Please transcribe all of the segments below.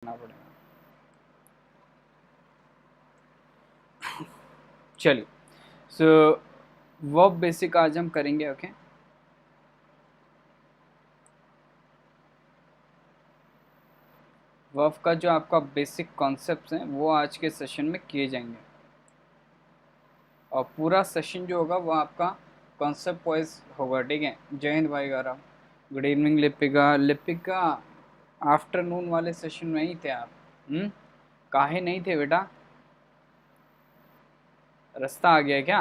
करना पड़ेगा। चलिए, सो वर्ब बेसिक आज हम करेंगे। ओके, वर्ब का जो आपका बेसिक कॉन्सेप्ट्स हैं वो आज के सेशन में किए जाएंगे और पूरा सेशन जो होगा वो आपका कॉन्सेप्ट वाइज होगा। ठीक है, जय हिंद भाई Gaurav, good evening Lipika. Lipika afternoon वाले सेशन में ही थे आप? काहे नहीं थे बेटा? रास्ता आ गया क्या?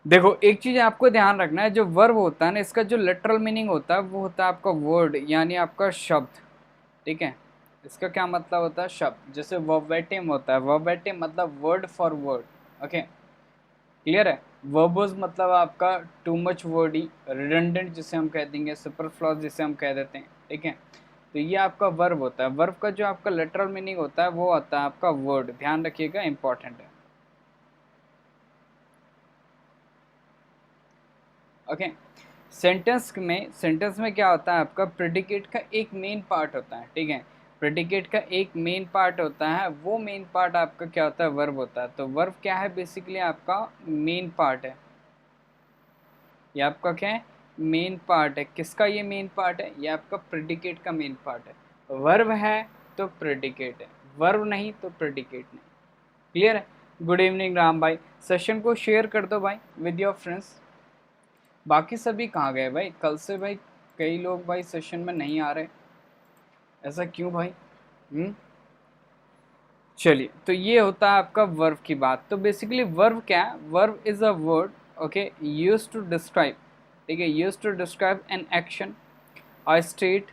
देखो, एक चीज आपको ध्यान रखना है, जो वर्ब होता है ना, इसका जो लिटरल मीनिंग होता है वो होता है आपका वर्ड, यानी आपका शब्द। ठीक है, इसका क्या मतलब होता है? शब्द। जैसे वर्बेटिम होता है, वर्बेटिम मतलब word for word. Okay, clear है? वर्बोज मतलब आपका टू मच वर्डी, रिडंडेंट जिसे हम कह देंगे, सुपरफ्लॉज जिसे हम कह देते हैं। ठीक है, तो ये आपका वर्ब होता है। वर्ब का जो आपका लिटरल मीनिंग होता है वो होता है आपका वर्ड। ध्यान रखिएगा, इंपॉर्टेंट है। ओके, सेंटेंस में क्या होता है? आपका प्रेडिकेट का एक मेन पार्ट होता है। ठीक है, प्रेडिकेट का एक मेन पार्ट होता है, वो मेन पार्ट आपका क्या होता है? वर्ब होता है। तो वर्ब क्या है? बेसिकली आपका मेन पार्ट है। ये आपका क्या है? मेन पार्ट है। किसका ये मेन पार्ट है? ये आपका प्रेडिकेट का मेन पार्ट है। वर्ब है तो प्रेडिकेट है, वर्ब नहीं तो प्रेडिकेट नहीं। क्लियर है? गुड इवनिंग राम भाई, सेशन को शेयर कर दो भाई विद योर फ्रेंड्स। बाकी सभी कहाँ गए भाई? कल से भाई कई लोग भाई सेशन में नहीं आ रहे, ऐसा क्यों भाई? चलिए, तो ये होता है आपका वर्ब की बात। तो बेसिकली वर्ब क्या है? Verb is a word, okay, used to describe. ठीक है, used to describe an action, a state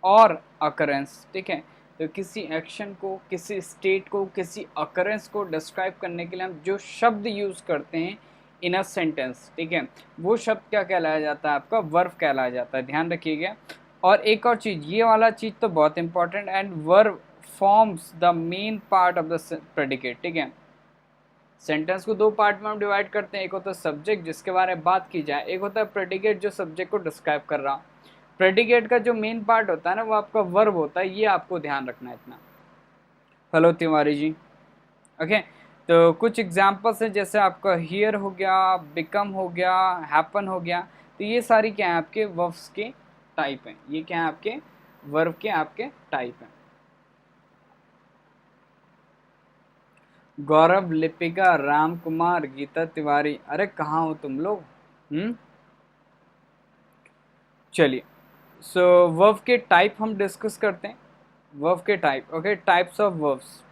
और अकरेंस। ठीक है, तो किसी एक्शन को, किसी स्टेट को, किसी अकरेंस को डिस्क्राइब करने के लिए हम जो शब्द यूज करते हैं इन अ सेंटेंस, ठीक है, वो शब्द क्या कहलाया जाता है? आपका वर्ब कहलाया जाता है। ध्यान रखिएगा। और एक और चीज, ये वाला चीज तो बहुत important, and verb forms the main part of the predicate. ठीक है, सेंटेंस को दो पार्ट में हम डिवाइड करते हैं। एक होता है सब्जेक्ट, जिसके बारे में बात की जाए, एक होता है प्रेडिकेट, जो सब्जेक्ट को डिस्क्राइब कर रहा। प्रेडिकेट का जो मेन पार्ट होता है ना, वो आपका वर्ब होता है। ये आपको ध्यान रखना है इतना। हेलो तिवारी जी। ओके, तो कुछ एग्जांपल्स हैं, जैसे आपका हियर हो गया, बिकम हो गया, हैपन हो गया। तो ये सारी क्या है? आपके वर्ब्स के टाइप हैं। ये क्या है? आपके वर्ब के आपके टाइप हैं। गौरव, लिपिका, राम कुमार, गीता तिवारी, अरे कहाँ हो तुम लोग? चलिए, सो वर्ब के टाइप हम डिस्कस करते हैं। वर्ब के type, okay, types of verbs.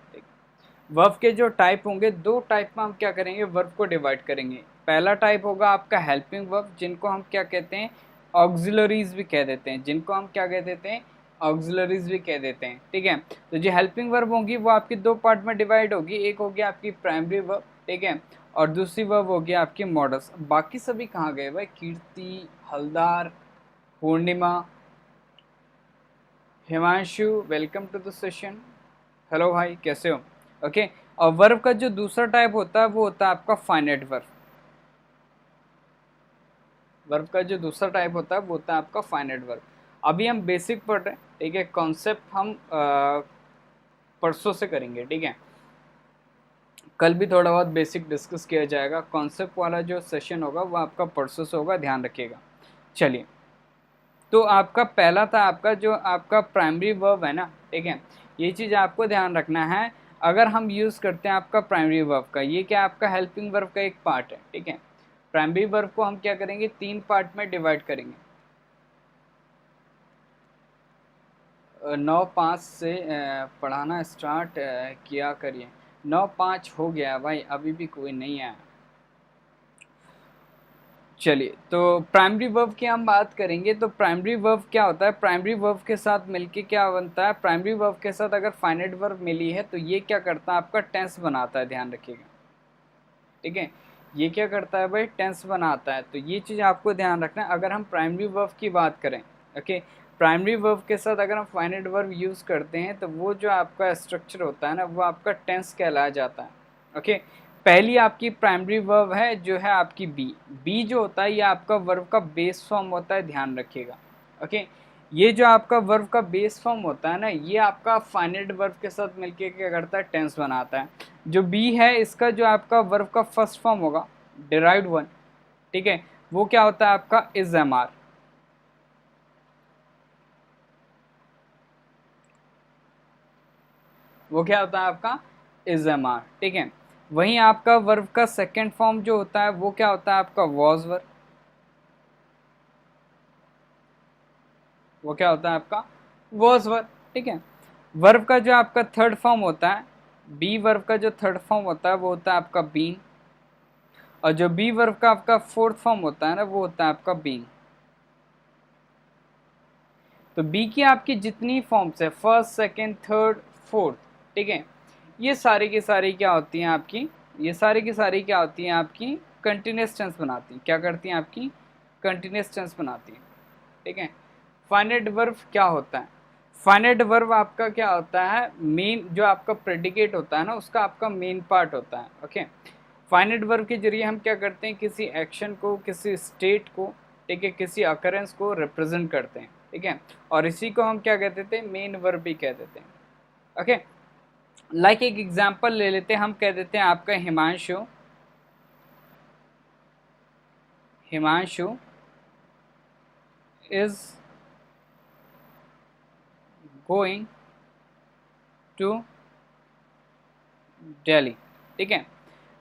Verb के जो टाइप होंगे, दो टाइप में हम क्या करेंगे? वर्ब को डिवाइड करेंगे। पहला टाइप होगा आपका हेल्पिंग वर्ब, जिनको हम क्या कहते हैं? ऑक्सिलरीज भी कह देते हैं। जिनको हम क्या कह देते हैं? ऑक्सिलरीज भी कह देते हैं। ठीक है, तो जो हेल्पिंग वर्ब होगी वो आपकी दो पार्ट में डिवाइड होगी। एक होगी आपकी प्राइमरी वर्ब, ठीक है, और दूसरी वर्ब होगी आपकी मॉडल्स। बाकी सभी कहाँ गए भाई? Kirti, Haldar, Purnima, Himanshu, welcome to the session. Hello भाई, कैसे हो? ओके, और वर्ब का जो दूसरा टाइप होता है वो होता है आपका फाइनाइट वर्ब। वर्ब का जो दूसरा टाइप होता है वो होता है आपका फाइनाइट वर्ब। अभी हम बेसिक पढ़ रहे हैं। ठीक है, कॉन्सेप्ट हम परसों से करेंगे। ठीक है, कल भी थोड़ा बहुत बेसिक डिस्कस किया जाएगा। कॉन्सेप्ट वाला जो सेशन होगा वो आपका परसों से होगा, ध्यान रखिएगा। चलिए, तो आपका पहला था आपका जो आपका प्राइमरी वर्ब है ना। ठीक है, ये चीज़ आपको ध्यान रखना है। अगर हम यूज़ करते हैं आपका प्राइमरी वर्ब का, ये क्या आपका हेल्पिंग वर्ब का एक पार्ट है। ठीक है, प्राइमरी वर्ब को हम क्या करेंगे? तीन पार्ट में डिवाइड करेंगे। 9-5 से पढ़ाना स्टार्ट किया करिए। 9-5 हो गया भाई, अभी भी कोई नहीं आया। चलिए, तो प्राइमरी वर्ब की हम बात करेंगे। तो प्राइमरी वर्ब क्या होता है? प्राइमरी वर्ब के साथ मिलके क्या बनता है? प्राइमरी वर्ब के साथ अगर फाइनाइट वर्ब मिली है तो ये क्या करता है? आपका टेंस बनाता है। ध्यान रखिएगा। ठीक है, ये क्या करता है भाई? टेंस बनाता है। तो ये चीज़ आपको ध्यान रखना है। अगर हम प्राइमरी वर्ब की बात करें, ओके, प्राइमरी वर्ब के साथ अगर हम फाइनाइट वर्ब यूज़ करते हैं तो वो जो आपका स्ट्रक्चर होता है ना, वो आपका टेंस कहलाया जाता है। ओके, पहली आपकी प्राइमरी वर्ब है जो है आपकी बी। बी जो होता है ये आपका वर्ब का बेस फॉर्म होता है, ध्यान रखिएगा। ओके। ये जो आपका वर्ब का बेस फॉर्म होता है ना, ये आपका फाइनाइट वर्ब के साथ मिलके क्या करता है, टेंस बनाता है। जो बी है इसका जो आपका वर्ब का फर्स्ट फॉर्म होगा, डिराइव्ड वन, ठीक है, वो क्या होता है आपका इज एम आर। वो क्या होता है आपका इज एम आर, ठीक है। वहीं आपका वर्ब का सेकेंड फॉर्म जो होता है वो क्या होता है आपका वॉज वर्ब। वो क्या होता है आपका वॉज वर्ब, ठीक है। वर्ब का जो आपका थर्ड फॉर्म होता है, बी वर्ब का जो थर्ड फॉर्म होता है वो होता है आपका बीन। और जो बी वर्ब का आपका फोर्थ फॉर्म होता है ना, वो होता है आपका बीइंग। तो बी की आपकी जितनी फॉर्म्स है, फर्स्ट सेकेंड थर्ड फोर्थ, ठीक है, ये सारी की सारी क्या होती हैं आपकी, ये सारी की सारी क्या होती हैं आपकी कंटिन्यूस टेंस बनाती हैं। क्या करती हैं आपकी कंटिन्यूस टेंस बनाती हैं, ठीक है। फाइनाइट वर्ब क्या होता है, फाइनाइट वर्ब आपका क्या होता है, मेन जो आपका प्रेडिकेट होता है ना, उसका आपका मेन पार्ट होता है। ओके, फाइनाइट वर्ब के जरिए हम क्या करते हैं, किसी एक्शन को, किसी स्टेट को, ठीक है, किसी अकरेंस को रिप्रेजेंट करते हैं, ठीक है। और इसी को हम क्या कहते थे, मेन वर्ब भी कह देते हैं। ओके, लाइक एक एग्जांपल ले लेते हैं, हम कह देते हैं आपका Himanshu, Himanshu is going to Delhi, ठीक है।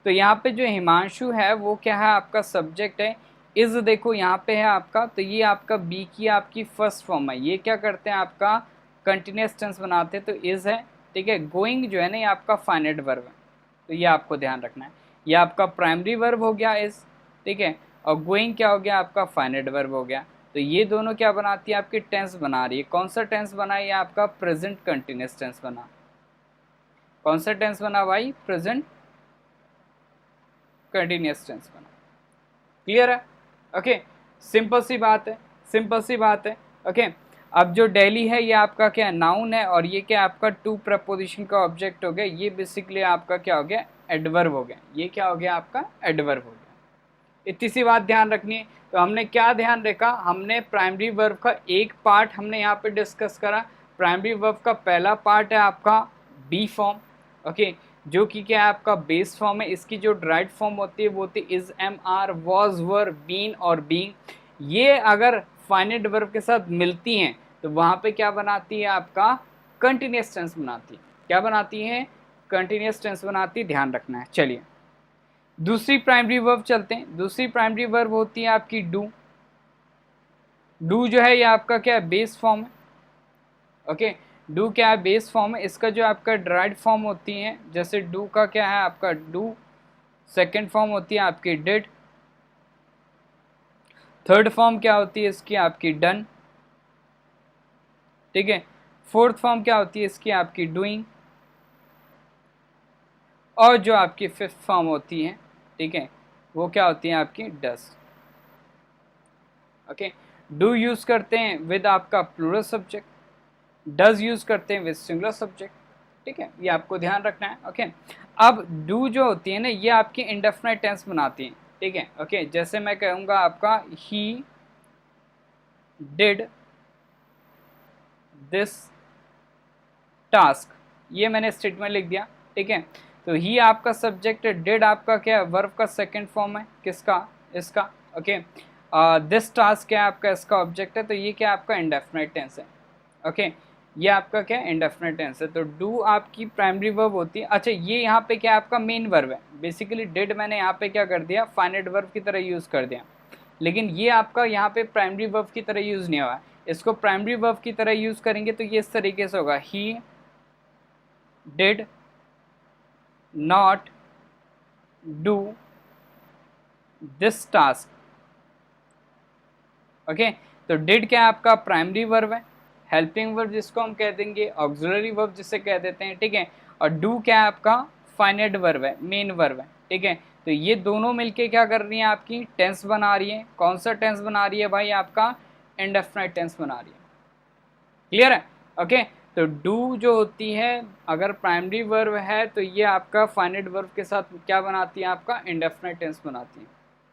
तो यहाँ पे जो हिमांशु है वो क्या है आपका सब्जेक्ट है, इज देखो यहाँ पे है आपका, तो ये आपका बी की आपकी फर्स्ट फॉर्म है। ये क्या करते हैं आपका कंटिन्यूस टेंस बनाते हैं, तो इज है, ठीक है। गोइंग जो है ना, ये आपका फाइनाइट वर्ब है, तो ये आपको ध्यान रखना है। ये आपका प्राइमरी वर्ब हो गया इज, ठीक है, और गोइंग क्या हो गया आपका फाइनाइट वर्ब हो गया। तो ये दोनों क्या बनाती है आपकी टेंस बना रही है। कौन सा टेंस बना, ये आपका प्रेजेंट कंटिन्यूस टेंस बना। कौन सा टेंस बना भाई, प्रेजेंट कंटिन्यूस टेंस बना। क्लियर है, ओके। सिंपल सी बात है, सिंपल सी बात है, ओके। अब जो दिल्ली है ये आपका क्या नाउन है, और ये क्या आपका टू प्रपोजिशन का ऑब्जेक्ट हो गया। ये बेसिकली आपका क्या हो गया, एडवर्ब हो गया। ये क्या हो गया आपका एडवर्ब हो गया। इतनी सी बात ध्यान रखनी है। तो हमने क्या ध्यान रखा, हमने प्राइमरी वर्ब का एक पार्ट हमने यहाँ पे डिस्कस करा। प्राइमरी वर्ब का पहला पार्ट है आपका बी फॉर्म, ओके, जो कि क्या है आपका बेस फॉर्म है। इसकी जो ड्राइड फॉर्म होती है वो होती है is am are, was were, been और बीइंग। ये अगर फाइनाइट वर्ब के साथ मिलती हैं तो वहाँ पे क्या बनाती है आपका कंटिन्यूस टेंस बनाती है। क्या बनाती है, कंटिन्यूस टेंस बनाती है, ध्यान रखना है। चलिए दूसरी प्राइमरी वर्ब चलते हैं। दूसरी प्राइमरी वर्ब होती है आपकी डू। डू जो है ये आपका क्या है बेस फॉर्म है, ओके। डू क्या है बेस फॉर्म है। इसका जो आपका ड्राइड फॉर्म होती है, जैसे डू का क्या है आपका डू, सेकेंड फॉर्म होती है आपकी डिड, थर्ड फॉर्म क्या होती है इसकी आपकी डन, ठीक है, फोर्थ फॉर्म क्या होती है इसकी आपकी डूइंग, और जो आपकी फिफ्थ फॉर्म होती है, ठीक है, वो क्या होती है आपकी डस। ओके, डू यूज करते हैं विद आपका प्लूरल सब्जेक्ट, डज यूज करते हैं विद सिंगुलर सब्जेक्ट, ठीक है, ये आपको ध्यान रखना है। ओके, अब डू जो होती है ना, ये आपकी इंडेफिनिट टेंस बनाती है, ठीक है। ओके, जैसे मैं कहूँगा आपका ही डिड दिस टास्क, ये मैंने स्टेटमेंट लिख दिया, ठीक है। तो ही आपका सब्जेक्ट है, डिड आपका क्या है वर्ब का सेकंड फॉर्म है, किसका, इसका, ओके। दिस टास्क क्या है आपका इसका ऑब्जेक्ट है, तो ये क्या आपका इंडेफिनिट टेंस है, ओके। ये आपका क्या इंडेफिनिट टेंस है। तो डू आपकी प्राइमरी वर्ब होती है। अच्छा, ये यहाँ पे क्या आपका मेन वर्ब है। बेसिकली डिड मैंने यहाँ पे क्या कर दिया, फाइनाइट वर्ब की तरह यूज़ कर दिया, लेकिन ये आपका यहाँ पे प्राइमरी वर्ब की तरह यूज़ नहीं हुआ। इसको प्राइमरी वर्ब की तरह यूज़ करेंगे तो ये इस तरीके से होगा, he did not do this task, okay. तो डिड क्या है आपका प्राइमरी वर्ब है, हेल्पिंग वर्ब जिसको हम कह देंगे, ऑक्सिलरी वर्ब जिसे कह देते हैं, ठीक है। और डू क्या है आपका फाइनाइट वर्ब है, मेन वर्ब है, ठीक है। तो ये दोनों मिलके क्या कर रही हैं आपकी टेंस बना रही है। कौन सा टेंस बना रही है भाई, आपका इंडेफिनिट टेंस बना रही है। क्लियर है, ओके। तो डू जो होती है अगर प्राइमरी वर्ब है तो ये आपका फाइनाइट वर्ब के साथ क्या बनाती है, आपका इंडेफिनिट टेंस बनाती है।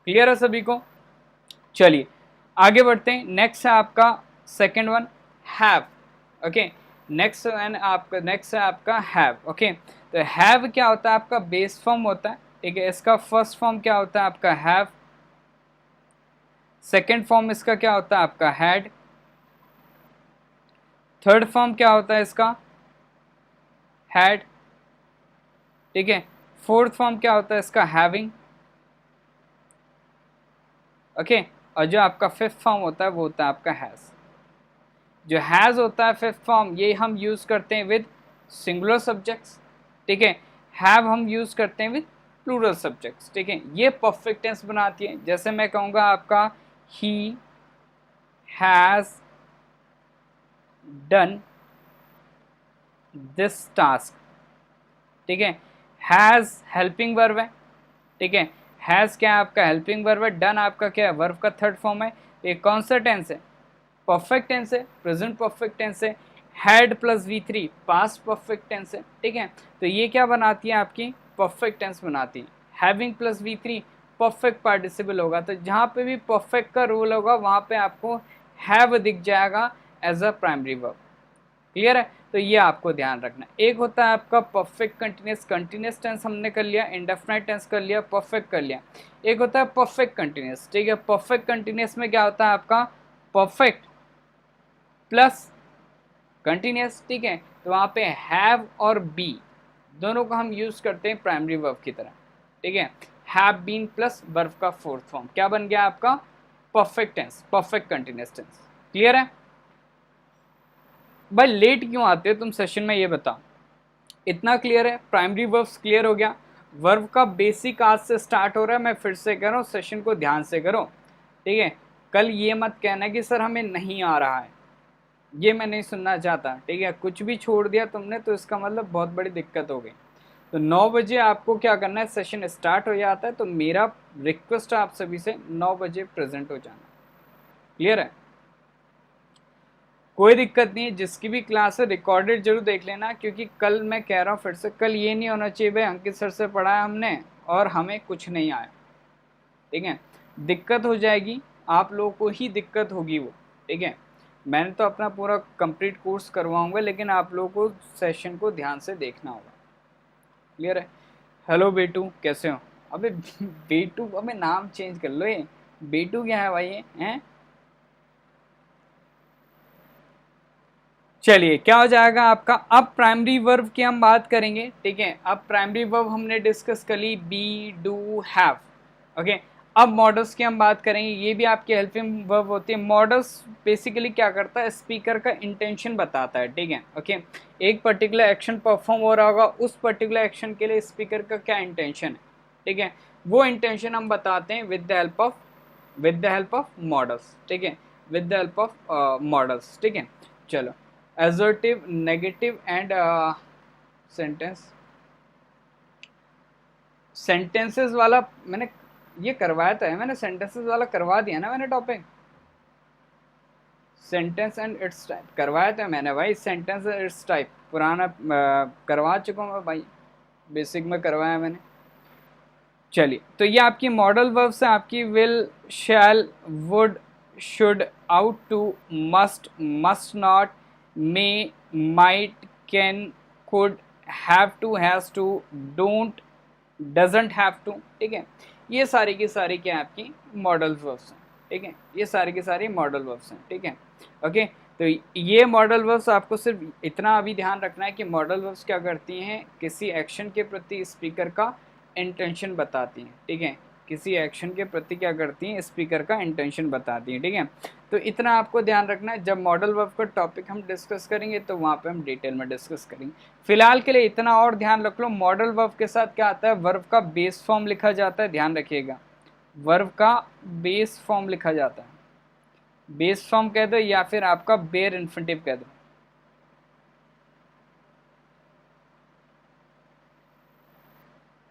क्लियर है सभी को। चलिए आगे बढ़ते हैं। नेक्स्ट है आपका second one have, okay. Next है आपका हैव, ओके। तो हैव क्या होता है आपका बेस फॉर्म होता है, ठीक है। इसका फर्स्ट फॉर्म क्या होता है आपका हैव, सेकेंड फॉर्म इसका क्या होता है आपका हैड, थर्ड फॉर्म क्या होता है इसका हैड, ठीक है। फोर्थ फॉर्म क्या होता है इसका हैविंग, ओके। और जो आपका फिफ्थ फॉर्म होता है वो होता है आपका हैज। जो हैज होता है फिफ्थ फॉर्म, ये हम यूज करते हैं विद सिंगुलर सब्जेक्ट्स, ठीक है। हैव हम यूज करते हैं विद प्लूरल सब्जेक्ट्स, ठीक है। ये परफेक्ट टेंस बनाती है। जैसे मैं कहूँगा आपका he has done this task, ठीक है। हैज हेल्पिंग वर्ब है, ठीक है। हैज क्या है आपका हेल्पिंग वर्ब है, डन आपका क्या है वर्ब का थर्ड फॉर्म है। ये कौन सा टेंस है, परफेक्ट टेंस है, प्रेजेंट परफेक्ट टेंस है। Had plus V3 past perfect tense है, ठीक है। तो ये क्या बनाती है आपकी परफेक्ट टेंस बनाती है। Having plus V3 perfect participle होगा, तो जहाँ पे भी परफेक्ट का रूल होगा वहाँ पे आपको हैव दिख जाएगा as a primary verb. Clear है, तो ये आपको ध्यान रखना। एक होता है आपका परफेक्ट कंटिन्यूस, कंटिन्यूस टेंस हमने कर लिया, इंडेफिनाइट टेंस कर लिया, परफेक्ट कर लिया। एक होता है परफेक्ट कंटिन्यूस, ठीक है। परफेक्ट कंटिन्यूस में क्या होता है आपका परफेक्ट प्लस कंटिन्यूस, ठीक है। तो वहाँ पे हैव और बी दोनों को हम यूज करते हैं प्राइमरी वर्ब की तरह, ठीक है। हैव बीन प्लस वर्ब का फोर्थ फॉर्म क्या बन गया आपका perfect tense, perfect continuous tense. Clear है भाई, लेट क्यों आते हो तुम सेशन में, ये बताओ। इतना क्लियर है, प्राइमरी वर्ब्स क्लियर हो गया। वर्ब का बेसिक आज से स्टार्ट हो रहा है, मैं फिर से कह रहा हूँ सेशन को ध्यान से करो, ठीक है। कल ये मत कहना कि सर हमें नहीं आ रहा है, ये मैं नहीं सुनना चाहता, ठीक है। कुछ भी छोड़ दिया तुमने तो इसका मतलब बहुत बड़ी दिक्कत हो गई। तो 9 बजे आपको क्या करना है, सेशन स्टार्ट हो जाता है, तो मेरा रिक्वेस्ट है आप सभी से 9 बजे प्रेजेंट हो जाना। क्लियर है, कोई दिक्कत नहीं है। जिसकी भी क्लास है रिकॉर्डेड जरूर देख लेना, क्योंकि कल मैं कह रहा हूँ फिर से, कल ये नहीं होना चाहिए भाई अंकित सर से पढ़ाया हमने और हमें कुछ नहीं आया, ठीक है। दिक्कत हो जाएगी, आप लोगों को ही दिक्कत होगी वो, ठीक है। मैंने तो अपना पूरा कंप्लीट कोर्स करवाऊंगा, लेकिन आप लोगों को सेशन को ध्यान से देखना होगा। क्लियर है। हेलो बेटू, कैसे हो। अबे बेटू, अबे नाम चेंज कर लो, ये बेटू क्या है भाई, ये हैं। चलिए क्या हो जाएगा आपका, अब प्राइमरी वर्ब की हम बात करेंगे, ठीक है। अब प्राइमरी वर्ब हमने डिस्कस कर ली, बी, डू, हैव, ओके। अब मॉडल्स की हम बात करेंगे, ये भी आपकी हेल्पिंग वर्ब होती है। मॉडल्स बेसिकली क्या करता है, स्पीकर का इंटेंशन बताता है, ठीक है, ओके। एक पर्टिकुलर एक्शन परफॉर्म हो रहा होगा, उस पर्टिकुलर एक्शन के लिए स्पीकर का क्या इंटेंशन है, ठीक है। वो इंटेंशन हम बताते हैं with the help of models, ठीक है, with the help of models, ठीक है। चलो, assertive, नेगेटिव एंड सेंटेंसेस वाला मैंने ये करवाया था, मैंने सेंटेंसेस वाला करवा दिया ना मैंने topic, sentence and it's type करवाया था मैंने भाई। सेंटेंस एंड इट्स टाइप पुराना करवा चुका हूँ भाई, बेसिक में करवाया मैंने। चलिए, तो ये आपकी मॉडल वर्ब्स है आपकी, will, shall, would, should, ought to, must not, may, might, can, could, have to, has to, don't, doesn't have to, ठीक है। ये सारी की सारी क्या है आपकी मॉडल वर्ब्स हैं, ठीक है। ये सारी की सारी मॉडल वर्ब्स हैं, ठीक है, ओके। तो ये मॉडल वर्ब्स आपको सिर्फ इतना अभी ध्यान रखना है कि मॉडल वर्ब्स क्या करती हैं, किसी एक्शन के प्रति स्पीकर का इंटेंशन बताती हैं, ठीक है। किसी एक्शन के प्रति क्या करती हैं, स्पीकर का इंटेंशन बताती हैं, ठीक है। तो इतना आपको ध्यान रखना है, जब मॉडल वर्ब का टॉपिक हम डिस्कस करेंगे तो वहाँ पे हम डिटेल में डिस्कस करेंगे। फिलहाल के लिए इतना और ध्यान रख लो, मॉडल वर्ब के साथ क्या आता है, वर्ब का बेस फॉर्म लिखा जाता है, ध्यान रखिएगा, वर्ब का बेस फॉर्म लिखा जाता है। बेस फॉर्म कह दो या फिर आपका बेयर इन्फिनिटिव कह दो,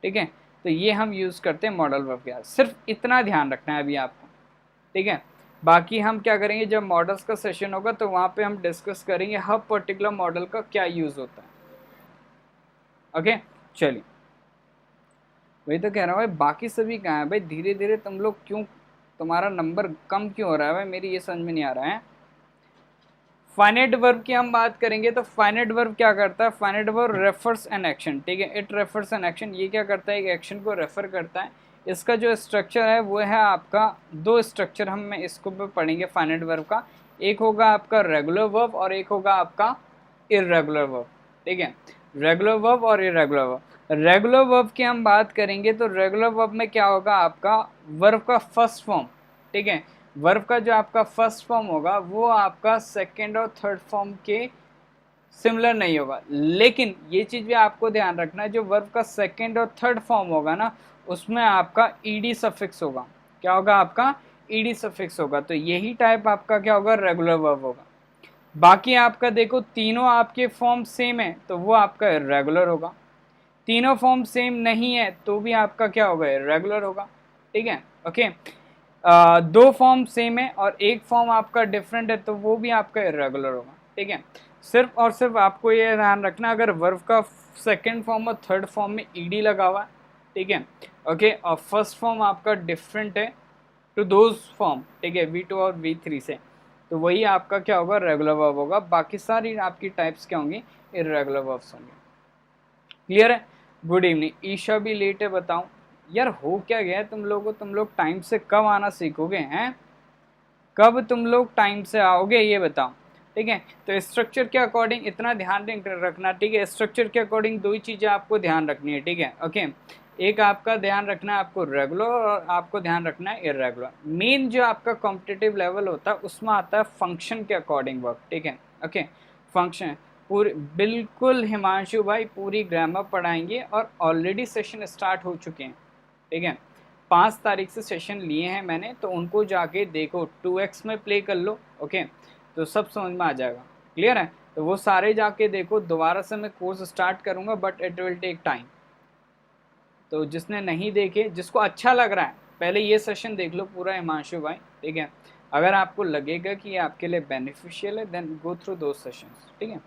ठीक है। तो ये हम यूज करते हैं मॉडल वर्ब के साथ, सिर्फ इतना ध्यान रखना है अभी आपको, ठीक है। बाकी हम क्या करेंगे, जब मॉडल्स का सेशन होगा तो वहाँ पे हम डिस्कस करेंगे हर पर्टिकुलर मॉडल का क्या यूज होता है, ओके। चलिए, वही तो कह रहा हूँ भाई, बाकी सभी कहाँ है भाई, धीरे धीरे तुम लोग क्यों, तुम्हारा नंबर कम क्यों हो रहा है भाई, मेरी ये समझ में नहीं आ रहा है। फाइनाइट वर्ब की हम बात करेंगे तो फाइनाइट वर्ब क्या करता है, finite verb refers an action, ठीक है, इट रेफर्स एन एक्शन, ये क्या करता है, एक एक्शन को रेफर करता है। इसका जो स्ट्रक्चर है वो है आपका, दो स्ट्रक्चर हम इसको पे पढ़ेंगे फाइनाइट वर्ब का, एक होगा आपका रेगुलर वर्ब और एक होगा आपका इर्रेगुलर वर्ब, ठीक है, रेगुलर वर्ब और इर्रेगुलर वर्ब। रेगुलर वर्ब की हम बात करेंगे तो रेगुलर वर्ब में क्या होगा आपका, वर्ब का फर्स्ट फॉर्म, ठीक है, वर्ब का जो आपका फर्स्ट फॉर्म होगा वो आपका सेकेंड और थर्ड फॉर्म के सिमिलर नहीं होगा, लेकिन ये चीज भी आपको ध्यान रखना है, जो वर्ब का सेकेंड और थर्ड फॉर्म होगा ना उसमें आपका ईडी सफिक्स होगा, क्या होगा आपका, ईडी सफिक्स होगा, तो यही टाइप आपका क्या होगा, रेगुलर वर्ब होगा। बाकी आपका देखो तीनों आपके फॉर्म सेम है तो वो आपका इर्रेगुलर होगा, तीनों फॉर्म सेम नहीं है तो भी आपका क्या होगा, इर्रेगुलर होगा, ठीक है, ओके। दो फॉर्म सेम है और एक फॉर्म आपका डिफरेंट है तो वो भी आपका इर्रेगुलर होगा, ठीक है। सिर्फ और सिर्फ आपको ये ध्यान रखना, अगर वर्ब का सेकंड फॉर्म और थर्ड फॉर्म में ईडी लगा हुआ है, ठीक है, ओके, और फर्स्ट फॉर्म आपका डिफरेंट है टू दोज फॉर्म, ठीक है, V2 और V3 से, तो वही आपका क्या होगा, रेगुलर वर्ब होगा, बाकी सारी आपकी टाइप्स क्या होंगी, इर्रेगुलर वर्ब्स होंगे। क्लियर है? गुड इवनिंग, ईशा भी लेट है, बताऊं यार हो क्या गया है तुम लोगों को, तुम लोग टाइम से कब आना सीखोगे हैं, कब तुम लोग टाइम से आओगे ये बताओ, ठीक है। तो स्ट्रक्चर के अकॉर्डिंग इतना ध्यान रखना, ठीक है, स्ट्रक्चर के अकॉर्डिंग दो ही चीज़ें आपको ध्यान रखनी है, ठीक है, ओके। एक आपका ध्यान रखना है आपको रेगुलर और आपको ध्यान रखना है इर्रेगुलर। मेन जो आपका कॉम्पिटिटिव लेवल होता है उसमें आता है फंक्शन के अकॉर्डिंग वर्क, ठीक है, ओके, फंक्शन पूरी बिल्कुल हिमांशु भाई पूरी ग्रामर पढ़ाएंगे और ऑलरेडी सेशन स्टार्ट हो चुके हैं, ठीक है, 5 तारीख से सेशन लिए हैं मैंने, तो उनको जाके देखो 2x में प्ले कर लो, ओके, तो सब समझ में आ जाएगा, क्लियर है। तो वो सारे जाके देखो, दोबारा से मैं कोर्स स्टार्ट करूँगा but it will take time, तो जिसने नहीं देखे, जिसको अच्छा लग रहा है पहले ये सेशन देख लो पूरा हिमांशु भाई, ठीक है, अगर आपको लगेगा कि ये आपके लिए बेनिफिशियल है देन गो थ्रू दो सेशंस, ठीक है।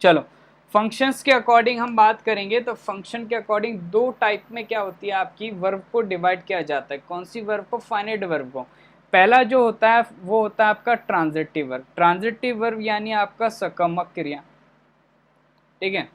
चलो फंक्शंस के अकॉर्डिंग हम बात करेंगे तो फंक्शन के अकॉर्डिंग दो टाइप में क्या होती है आपकी, वर्ब को डिवाइड किया जाता है, कौन सी वर्ब को, फाइनाइट वर्ब को। पहला जो होता है वो होता है आपका ट्रांजिटिव वर्ब, ट्रांजिटिव वर्ब यानी आपका सकर्मक क्रिया, ठीक है,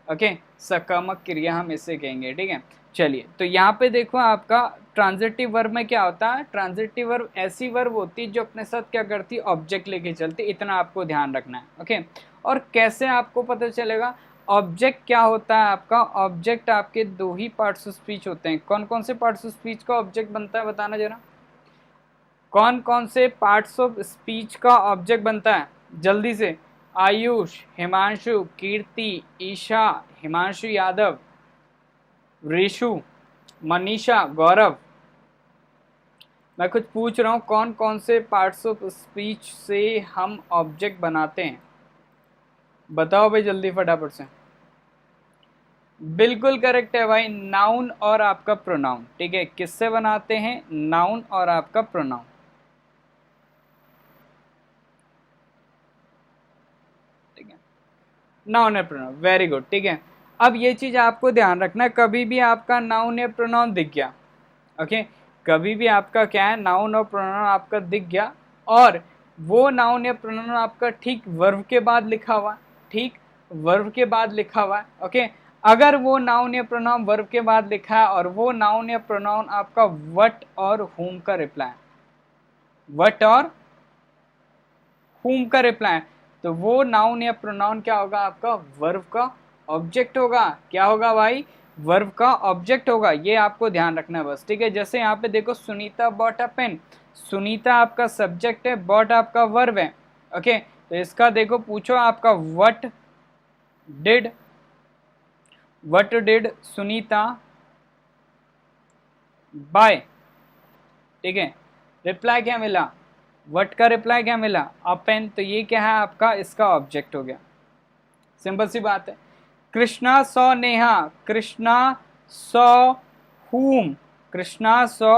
ओके, सकर्मक क्रिया हम इसे कहेंगे, ठीक है। चलिए तो यहाँ पे देखो आपका ट्रांजिटिव वर्ब में क्या होता है, ट्रांजिटिव वर्ब ऐसी वर्ब होती है जो अपने साथ क्या करती है, ऑब्जेक्ट लेके चलती, इतना आपको ध्यान रखना है, ओके। और कैसे आपको पता चलेगा ऑब्जेक्ट क्या होता है आपका, ऑब्जेक्ट आपके दो ही पार्ट्स ऑफ स्पीच होते हैं, कौन कौन से पार्ट्स ऑफ स्पीच का ऑब्जेक्ट बनता है बताना जरा, कौन कौन से पार्ट्स ऑफ स्पीच का ऑब्जेक्ट बनता है, जल्दी से, आयुष, हिमांशु, कीर्ति, ईशा, हिमांशु यादव, ऋषु, मनीषा, गौरव, मैं कुछ पूछ रहा हूँ कौन कौन से पार्ट्स ऑफ स्पीच से हम ऑब्जेक्ट बनाते हैं, बताओ भाई जल्दी फटाफट से। बिल्कुल करेक्ट है भाई, नाउन और आपका प्रोनाउन, ठीक है, किससे बनाते हैं, नाउन और आपका प्रोनाउन, ठीक है, नाउन या प्रोनाउन, वेरी गुड, ठीक है। अब ये चीज आपको ध्यान रखना है, कभी भी आपका नाउन या प्रोनाउन दिख गया, ओके, कभी भी आपका क्या है, नाउन और प्रोनाउन आपका दिख गया और वो नाउन या प्रोनाउन आपका ठीक वर्ब के बाद लिखा हुआ, ठीक वर्ब के बाद लिखा हुआ है, ओके, अगर वो नाउन या प्रोनाउन वर्ब के बाद लिखा है और वो नाउन या प्रोनाउन आपका व्हाट और whom का रिप्लाई, व्हाट और whom का रिप्लाई, तो वो नाउन या प्रोनाउन क्या होगा आपका, वर्ब का ऑब्जेक्ट होगा, क्या होगा भाई, वर्ब का ऑब्जेक्ट होगा, ये आपको ध्यान रखना है बस, ठीक है। जैसे यहाँ पे देखो Sunita bought a pen, Sunita आपका सब्जेक्ट है, बॉट आपका वर्ब है, ओके, तो इसका देखो पूछो आपका व्हाट डिड सुनीता बाय, ठीक है, रिप्लाई क्या मिला, व्हाट का रिप्लाई क्या मिला, अ पेन, तो ये क्या है आपका, इसका ऑब्जेक्ट हो गया, सिंपल सी बात है। कृष्णा सॉ नेहा, कृष्णा सॉ हुम, कृष्णा सॉ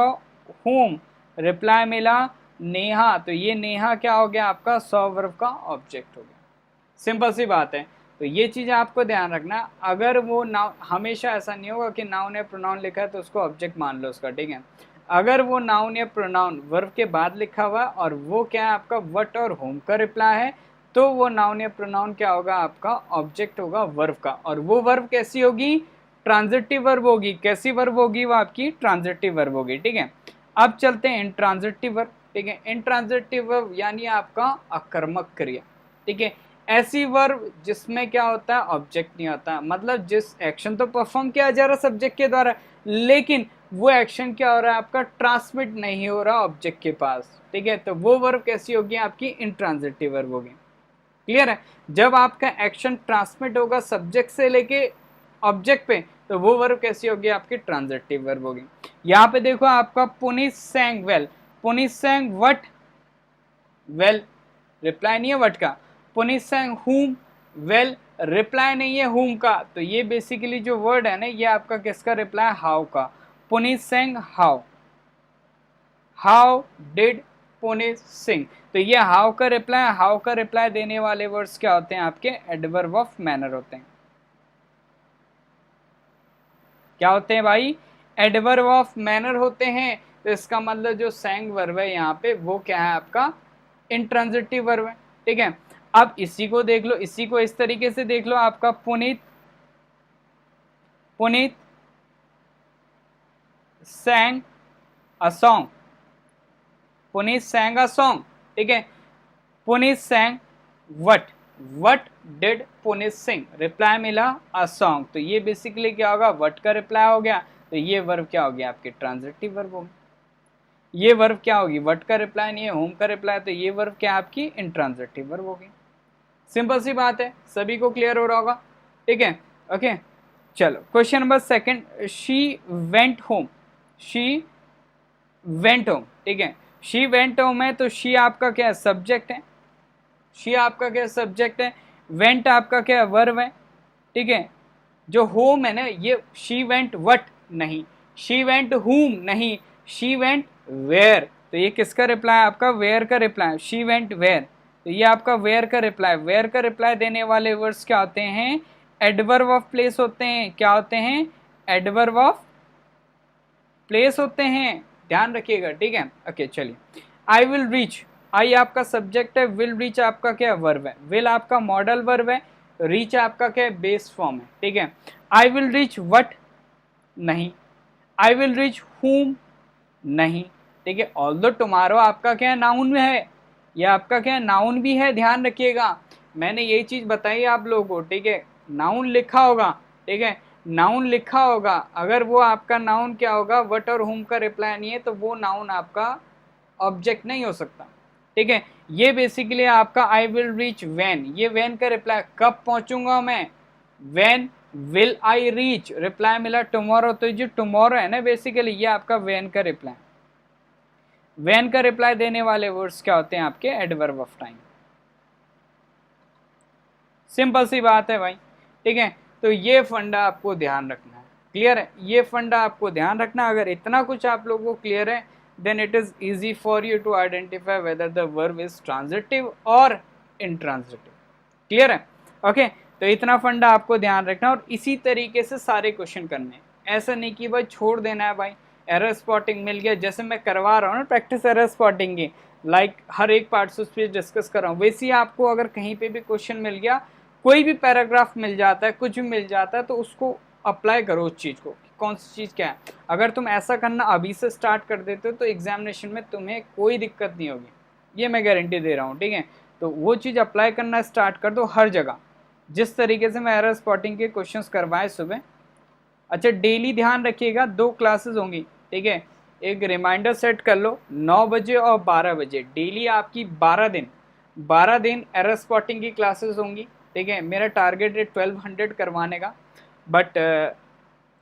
हुम, रिप्लाई मिला नेहा, तो ये नेहा क्या हो गया आपका, सॉ वर्ब का ऑब्जेक्ट हो गया, सिंपल सी बात है। तो ये चीज़ आपको ध्यान रखना, अगर वो नाउन, हमेशा ऐसा नहीं होगा कि नाउन या प्रोनाउन लिखा है तो उसको ऑब्जेक्ट मान लो उसका, ठीक है, अगर वो नाउन या प्रोनाउन वर्ब के बाद लिखा हुआ और वो क्या है आपका व्हाट और होम का रिप्लाई है तो वो नाउन या प्रोनाउन क्या होगा, आपका ऑब्जेक्ट होगा वर्ब का, और वो वर्ब कैसी होगी, ट्रांजिटिव वर्ब होगी। कैसी वर्ब होगी, वो आपकी ट्रांजिटिव वर्ब होगी, ठीक है। अब चलते हैं इंट्रांजिटिव वर्ब, ठीक है। इंट्रांजिटिव वर्ब यानी आपका अकर्मक क्रिया, ठीक है। ऐसी वर्ब जिसमें क्या होता है, ऑब्जेक्ट नहीं होता, मतलब जिस एक्शन तो परफॉर्म किया जा रहा है सब्जेक्ट के द्वारा, लेकिन वो एक्शन क्या हो रहा है, आपका ट्रांसमिट नहीं हो रहा ऑब्जेक्ट के पास, ठीक है। तो वो वर्ब कैसी होगी, आपकी इंट्रांजिटिव वर्ब होगी। क्लियर है। जब आपका एक्शन ट्रांसमिट होगा सब्जेक्ट से लेके ऑब्जेक्ट पे, तो वो वर्ब कैसी होगी, आपकी ट्रांजिटिव वर्ब होगी। यहाँ पे देखो आपका Puneet सैंग well, Puneet सैंग what, well reply नहीं है व्हाट का। पुनीत सैंग हुम, वेल रिप्लाई नहीं है हुम का। तो ये बेसिकली जो वर्ड है ना, ये आपका किसका रिप्लाई, हाउ का। Puneet सैंग how, how did Puneet Singh. तो ये हाउ का रिप्लाई, हाउ का रिप्लाई देने वाले वर्ड्स क्या होते हैं, आपके एडवर्ब ऑफ मैनर होते हैं। क्या होते हैं भाई, एडवर्ब ऑफ मैनर होते हैं। तो इसका मतलब जो सैंग वर्ब है यहाँ पे, वो क्या है, आपका इंट्रांजिटिव वर्ब है, ठीक है। अब इसी को देख लो, इसी को इस तरीके से देख लो, आपका Puneet, Puneet सैंग a song, Puneet सैंग a song, ठीक है। Puneet सैंग what, what did Puneet Singh, reply मिला अ सॉन्ग। तो ये बेसिकली क्या होगा, व्हाट का रिप्लाई हो गया। तो ये वर्ब क्या हो गया, आपकी ट्रांजिटिव वर्ब होगी। ये वर्ब क्या होगी, व्हाट का रिप्लाई नहीं है, होम का रिप्लाई, तो ये वर्ब क्या आपकी इंट्रांजिटिव वर्ब होगी। सिंपल सी बात है, सभी को क्लियर हो रहा होगा, ठीक है। ओके, चलो question number second, she went home, she went home, ठीक है। शी वेंट होम है, तो शी आपका क्या है, सब्जेक्ट है। शी आपका क्या सब्जेक्ट है, वेंट आपका क्या वर्ब है, ठीक है। जो होम है ना, ये शी वेंट वट नहीं, शी वेंट हुम नहीं, शी वेंट वेयर। तो ये किसका रिप्लाई, आपका वेयर का रिप्लाई, शी वेंट वेयर। तो ये आपका वेयर का रिप्लाई, वेयर का रिप्लाई देने वाले वर्ड्स क्या होते हैं, एडवर्ब ऑफ प्लेस होते हैं। क्या होते हैं, एडवर्ब ऑफ प्लेस होते हैं, ध्यान रखिएगा, ठीक है। ओके चलिए, आई विल रीच, आई आपका सब्जेक्ट है, विल रीच आपका क्या वर्ब है, विल आपका मॉडल वर्ब है, रीच आपका क्या बेस फॉर्म है, ठीक है। आई विल रीच वट नहीं, आई विल रीच हुम नहीं, ठीक है। ऑल्दो टुमारो आपका क्या नाउन में है, ये आपका क्या नाउन भी है, ध्यान रखिएगा। मैंने यही चीज बताई आप लोगों को, ठीक है। नाउन लिखा होगा, ठीक है, नाउन लिखा होगा, अगर वो आपका नाउन क्या होगा, वट और हुम का रिप्लाई नहीं है, तो वो नाउन आपका ऑब्जेक्ट नहीं हो सकता, ठीक है। ये बेसिकली आपका आई विल रीच वैन, ये वैन का रिप्लाई, कब पहुंचूंगा मैं, van will I reach, reply मिला टुमारो। तो जो टुमारो है ना, बेसिकली ये आपका वैन का रिप्लाई, वैन का रिप्लाई देने वाले वर्ड्स क्या होते हैं, आपके एडवर्ब ऑफ टाइम। सिंपल सी बात है भाई, ठीक है। तो ये फंडा आपको ध्यान रखना है, क्लियर है, ये फंडा आपको ध्यान रखना। अगर इतना कुछ आप लोगों को क्लियर है, then it is easy for you to identify whether the verb is transitive और इनट्रांजिटिव। क्लियर है, ओके। तो इतना फंडा आपको ध्यान रखना, और इसी तरीके से सारे क्वेश्चन करने, ऐसा नहीं कि भाई छोड़ देना है भाई, एरर स्पॉटिंग मिल गया, जैसे मैं करवा रहा हूँ ना प्रैक्टिस एरर स्पॉटिंग की, लाइक हर एक पार्ट उस पर डिस्कस कर रहा हूँ, वैसे ही आपको अगर कहीं पे भी क्वेश्चन मिल गया, कोई भी पैराग्राफ मिल जाता है, कुछ भी मिल जाता है, तो उसको अप्लाई करो उस चीज़ को, कौन सी चीज़ क्या है। अगर तुम ऐसा करना अभी से स्टार्ट कर देते हो, तो एग्जामिनेशन में तुम्हें कोई दिक्कत नहीं होगी, ये मैं गारंटी दे रहा हूँ, ठीक है। तो वो चीज़ अप्लाई करना स्टार्ट कर दो हर जगह, जिस तरीके से मैं एरर स्पॉटिंग के क्वेश्चंस करवाए सुबह। अच्छा, डेली ध्यान रखिएगा, 2 क्लासेस होंगी, ठीक है। एक रिमाइंडर सेट कर लो, 9 बजे और 12 बजे डेली आपकी 12 दिन एरर स्पॉटिंग की क्लासेस होंगी, ठीक है। मेरा टारगेट है 1200 करवाने का, बट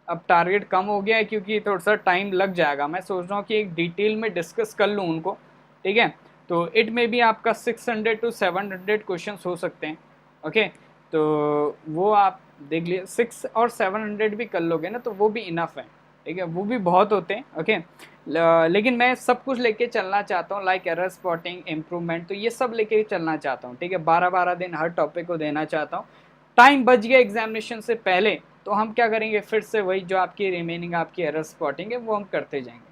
अब टारगेट कम हो गया है, क्योंकि थोड़ा सा टाइम लग जाएगा। मैं सोच रहा हूँ कि एक डिटेल में डिस्कस कर लूँ उनको, ठीक है। तो इट में भी आपका 600 to 700 क्वेश्चन हो सकते हैं, ओके। तो वो आप देख लिए, 6 और 700 भी कर लोगे ना, तो वो भी इनफ है, ठीक है, वो भी बहुत होते हैं, ओके। लेकिन मैं सब कुछ लेके चलना चाहता हूँ, लाइक एरर स्पॉटिंग, इम्प्रूवमेंट, तो ये सब लेके चलना चाहता हूँ, ठीक है। 12 दिन हर टॉपिक को देना चाहता हूँ। टाइम बच गया एग्जामिनेशन से पहले, तो हम क्या करेंगे, फिर से वही जो आपकी रिमेनिंग आपकी एरर स्पॉटिंग है, वो हम करते जाएंगे।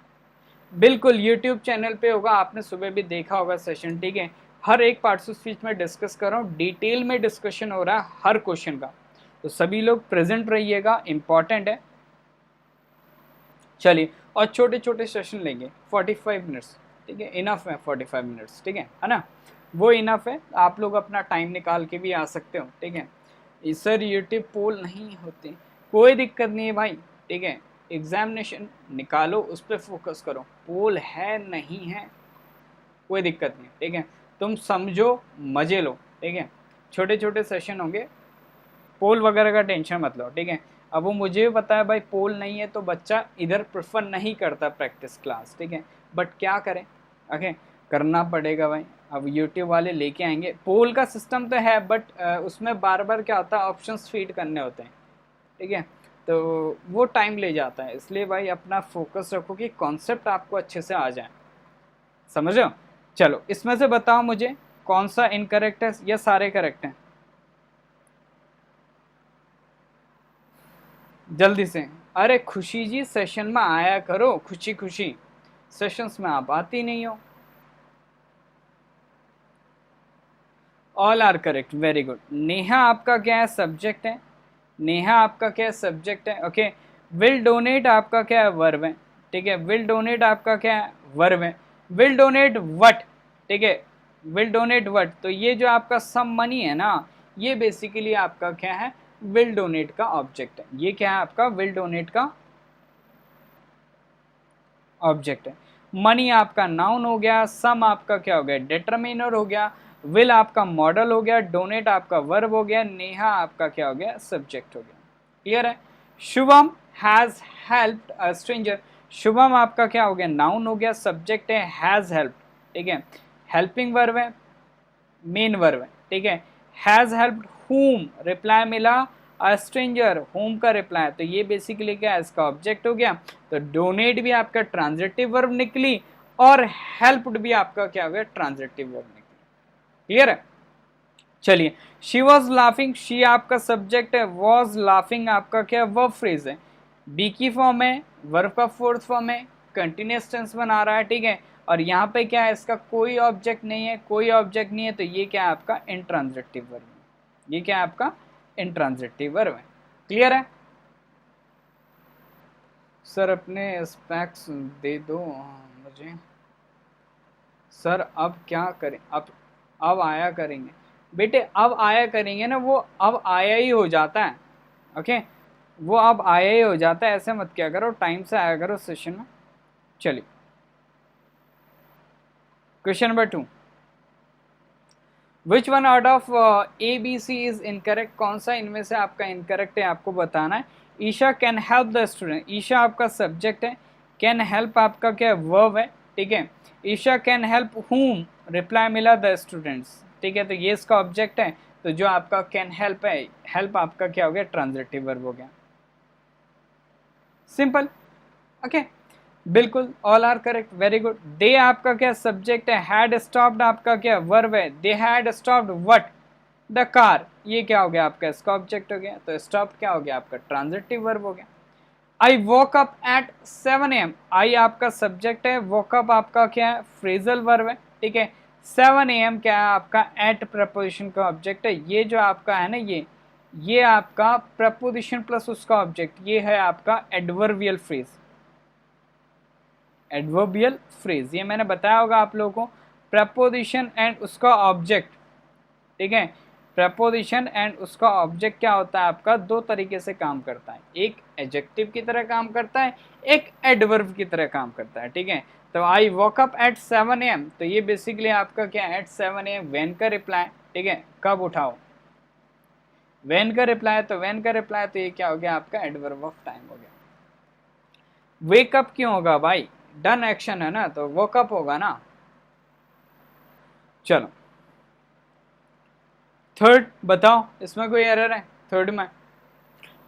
बिल्कुल यूट्यूब चैनल पे होगा, आपने सुबह भी देखा होगा सेशन, ठीक है। हर एक पार्ट्स ऑफ स्पीच में डिस्कस कर रहा हूँ, डिटेल में डिस्कशन हो रहा है हर क्वेश्चन का, तो सभी लोग प्रेजेंट रहिएगा, इंपॉर्टेंट है। चलिए, और छोटे छोटे सेशन लेंगे 45 मिनट्स, ठीक है, इनफ है 45 मिनट्स, ठीक है ना, वो इनफ है। आप लोग अपना टाइम निकाल के भी आ सकते हो, ठीक है। सर यूट्यूब पोल नहीं होते, कोई दिक्कत नहीं है भाई, ठीक है, एग्जामिनेशन निकालो, उस पर फोकस करो, पोल है नहीं है कोई दिक्कत नहीं, ठीक है, तुम समझो मजे लो, ठीक है, छोटे छोटे सेशन होंगे, पोल वगैरह का टेंशन मत लो, ठीक है। अब वो मुझे भी पता है भाई, पोल नहीं है तो बच्चा इधर प्रेफर नहीं करता प्रैक्टिस क्लास, ठीक है, बट क्या करें, ओके, करना पड़ेगा भाई। अब यूट्यूब वाले लेके आएंगे, पोल का सिस्टम तो है, बट उसमें बार बार क्या होता है, ऑप्शंस फीड करने होते हैं, ठीक है, तो वो टाइम ले जाता है, इसलिए भाई अपना फोकस रखो कि कॉन्सेप्ट आपको अच्छे से आ जाए, समझ रहे हो। चलो, इसमें से बताओ मुझे कौन सा इनकरेक्ट है या सारे करेक्ट हैं, जल्दी से। अरे खुशी जी, सेशन में आया करो, खुशी खुशी, सेशंस में आप आती नहीं हो। All are correct, very good. Neha आपका क्या है, सब्जेक्ट है, नेहा आपका क्या है, सब्जेक्ट है, ओके। विल डोनेट आपका क्या है, वर्ब है, ठीक है, विल डोनेट आपका क्या है, वर्ब है। विल डोनेट वट, ठीक है, विल डोनेट वट, तो ये जो आपका सम मनी है ना, ये बेसिकली आपका क्या है, विल डोनेट का ऑब्जेक्ट है, ये क्या है आपका, विल डोनेट का ऑब्जेक्ट है। मनी आपका नाउन हो गया, सम आपका क्या हो गया, डिटरमिनर हो गया, विल आपका मॉडल हो गया, डोनेट आपका वर्ब हो गया, नेहा आपका क्या हो गया, सब्जेक्ट हो गया। क्लियर है। Shubham has helped a stranger, Shubham आपका क्या हो गया, नाउन हो गया, सब्जेक्ट है, हैज हेल्प, ठीक है, हेल्पिंग वर्ब है, मेन वर्ब है, ठीक है। हैज हेल्प्ड हुम, रिप्लाई मिला, अ स्ट्रेंजर, होम का रिप्लाई, तो ये बेसिकली क्या है, इसका ऑब्जेक्ट हो गया। तो डोनेट भी आपका ट्रांजिटिव वर्ब निकली, और हेल्प्ड भी आपका क्या हो गया, ट्रांजिटिव वर्ब निकली। क्लियर है। चलिए, शी वॉज लाफिंग, शी आपका सब्जेक्ट है, वॉज लाफिंग आपका क्या वर्ब फ्रेज है, बी की फॉर्म है, वर्ब का फोर्थ फॉर्म है, कंटिन्यूस टेंस बना रहा है, ठीक है, और यहाँ पे क्या है, इसका कोई ऑब्जेक्ट नहीं है, कोई ऑब्जेक्ट नहीं है, तो ये क्या है आपका इंट्रांजिटिव वर्ब है, ये क्या है आपका इंट्रांजिटिव वर्ब है। क्लियर है। सर अपने स्पेक्स दे दो मुझे, सर अब क्या करें, अब आया करेंगे बेटे, अब आया करेंगे ना, वो अब आया ही हो जाता है, ओके, वो अब आया ही हो जाता है, ऐसे मत क्या करो, टाइम से आया करो सेशन में। चलिए, question number 2, which one out of A B C is incorrect, कौन सा इनमें से आपका इनकरेक्ट है, आपको बताना है। Isha can help the student, Isha आपका सब्जेक्ट है, कैन हेल्प आपका क्या वर्ब है, ठीक है। ईशा कैन हेल्प हुम, रिप्लाई मिला द स्टूडेंट्स, ठीक है, तो ये इसका ऑब्जेक्ट है, तो जो आपका कैन हेल्प है, हेल्प आपका क्या हो गया, ट्रांजिटिव वर्ब हो गया, सिंपल, ओके, बिल्कुल, all are correct, very good. They आपका क्या सब्जेक्ट है, हैड स्टॉप्ड आपका क्या वर्ब है, they had stopped what, the car, ये क्या हो गया आपका, इसका ऑब्जेक्ट हो गया, तो स्टॉप क्या हो गया आपका, ट्रांजिटिव वर्ब हो गया। I walk up at 7 AM, आई आपका सब्जेक्ट है, वॉक अप आपका क्या है, फ्रेजल वर्ब है, ठीक है। 7 AM क्या है आपका, एट प्रपोजिशन का ऑब्जेक्ट है, ये जो आपका है ना, ये आपका प्रपोजिशन प्लस उसका ऑब्जेक्ट, ये है आपका एडवर्बियल फ्रेज, एडवर्बियल फ्रेज, ये मैंने बताया होगा आप लोगों को, प्रपोजिशन एंड उसका ऑब्जेक्ट, ठीक है, प्रपोजिशन एंड उसका ऑब्जेक्ट क्या होता है आपका, दो तरीके से काम करता है, एक एडजेक्टिव की तरह काम करता है, एक एडवर्ब की तरह काम करता है, ठीक है। तो I walk up at 7 AM, तो ये बेसिकली आपका क्या, एट 7 AM व्हेन का रिप्लाई, ठीक है, कब उठाओ, व्हेन का रिप्लाई, तो व्हेन का रिप्लाई, तो ये क्या हो गया आपका एडवर्ब ऑफ टाइम हो गया। वेकअप क्यों होगा भाई, डन एक्शन है ना, तो वॉकअप होगा ना। चलो, थर्ड बताओ, इसमें कोई एरर है थर्ड में,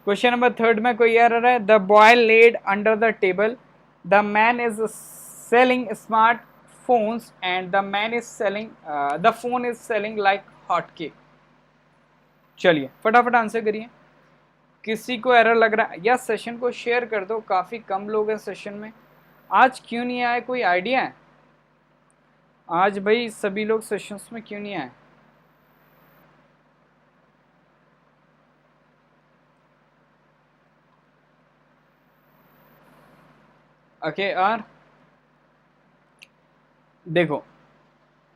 क्वेश्चन नंबर थर्ड में कोई एरर है। The boy laid under the table, the man is selling smart phones and the man is selling, the phone is selling like hot cake. चलिए फटाफट आंसर करिए, किसी को एरर लग रहा है या सेशन को शेयर कर दो, काफ़ी कम लोग हैं सेशन में, आज क्यों नहीं आए, कोई आइडिया है, आज भाई सभी लोग सेशंस में क्यों नहीं आए? ओके, और देखो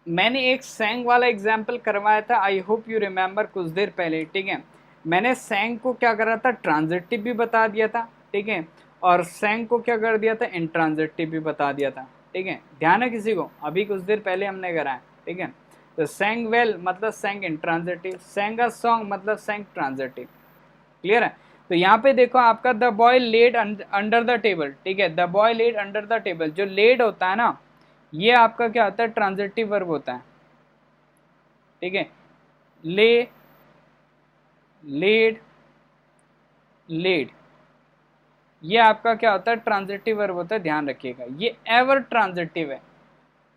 मैंने एक सैंग वाला एग्जाम्पल करवाया था, आई होप यू रिमेम्बर, कुछ देर पहले, ठीक है। मैंने सैंग को क्या करा था, ट्रांजिटिव भी बता दिया था, ठीक है, और सैंग को क्या कर दिया था, इंट्रांजिटिव भी बता दिया था, ठीक है। ध्यान है किसी को? अभी कुछ देर पहले हमने करा है, ठीक है। तो सैंग वेल मतलब सैंग इंट्रांजिटिव, सैंग अ सॉन्ग मतलब सैंग ट्रांजिटिव। क्लियर है? तो यहाँ पे देखो आपका the boy laid under the table, ठीक है, the boy laid under the table, जो लेड होता है ना, ये आपका क्या होता है, ट्रांजिटिव वर्ब होता है, ठीक है। ले, लेड, लेड, ये आपका क्या होता है, ट्रांजिटिव वर्ब होता है, ध्यान रखिएगा। ये एवर ट्रांजिटिव है,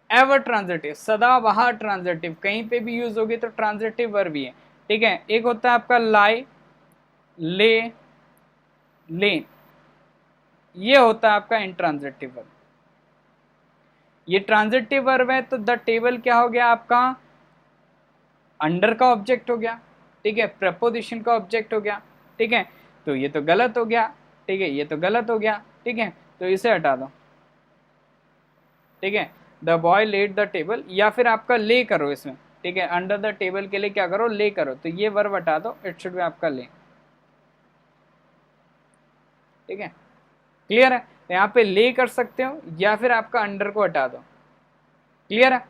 एवर ट्रांजिटिव, सदाबहार ट्रांजिटिव, कहीं पे भी यूज होगी तो ट्रांजिटिव वर्ब ही है, ठीक है। एक होता है आपका लाई, ले, लेन, ये होता है आपका इंट्रांजिटिव वर्ब। ये ट्रांजिटिव वर्ब है, तो द टेबल क्या हो गया आपका, अंडर का ऑब्जेक्ट हो गया, ठीक है, प्रपोजिशन का ऑब्जेक्ट हो गया, ठीक है। तो ये तो गलत हो गया, ठीक है, ये तो गलत हो गया, ठीक है, तो इसे हटा दो, ठीक है। The boy laid the table, या फिर आपका ले करो इसमें, ठीक है, अंडर द टेबल के लिए क्या करो, ले करो, तो ये वर्ब हटा दो, इट शुड बी आपका ले, ठीक है। क्लियर है? तो यहाँ पे ले कर सकते हो या फिर आपका अंडर को हटा दो। क्लियर है?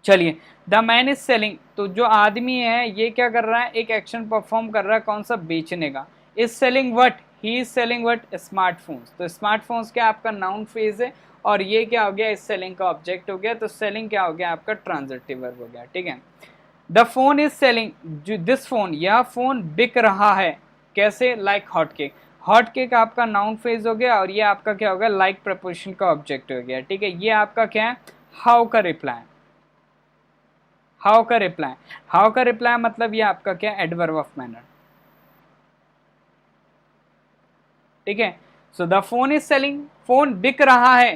चलिए, द मैन इज सेलिंग, तो जो आदमी है ये क्या कर रहा है, एक एक्शन परफॉर्म कर रहा है, कौन सा, बेचने का। Is selling what, he is selling what, smartphones, तो स्मार्टफोन्स क्या आपका नाउन फ्रेज है, और ये क्या हो गया, इस सेलिंग का ऑब्जेक्ट हो गया, तो सेलिंग क्या हो गया आपका, ट्रांजिटिव वर्ब हो गया, ठीक है। द फोन इज सेलिंग, जो दिस फोन, यह फोन बिक रहा है, कैसे, like hot cake, hot cake आपका नाउन फ्रेज हो गया, और ये आपका क्या हो गया, लाइक प्रपोजिशन का ऑब्जेक्ट हो गया, ठीक है। ये आपका क्या है, हाउ का रिप्लाई, हाउ का रिप्लाई, हाउ का रिप्लाई मतलब ये आपका क्या, एडवर्ब ऑफ मैनर, ठीक है। So the phone is selling, phone बिक रहा है,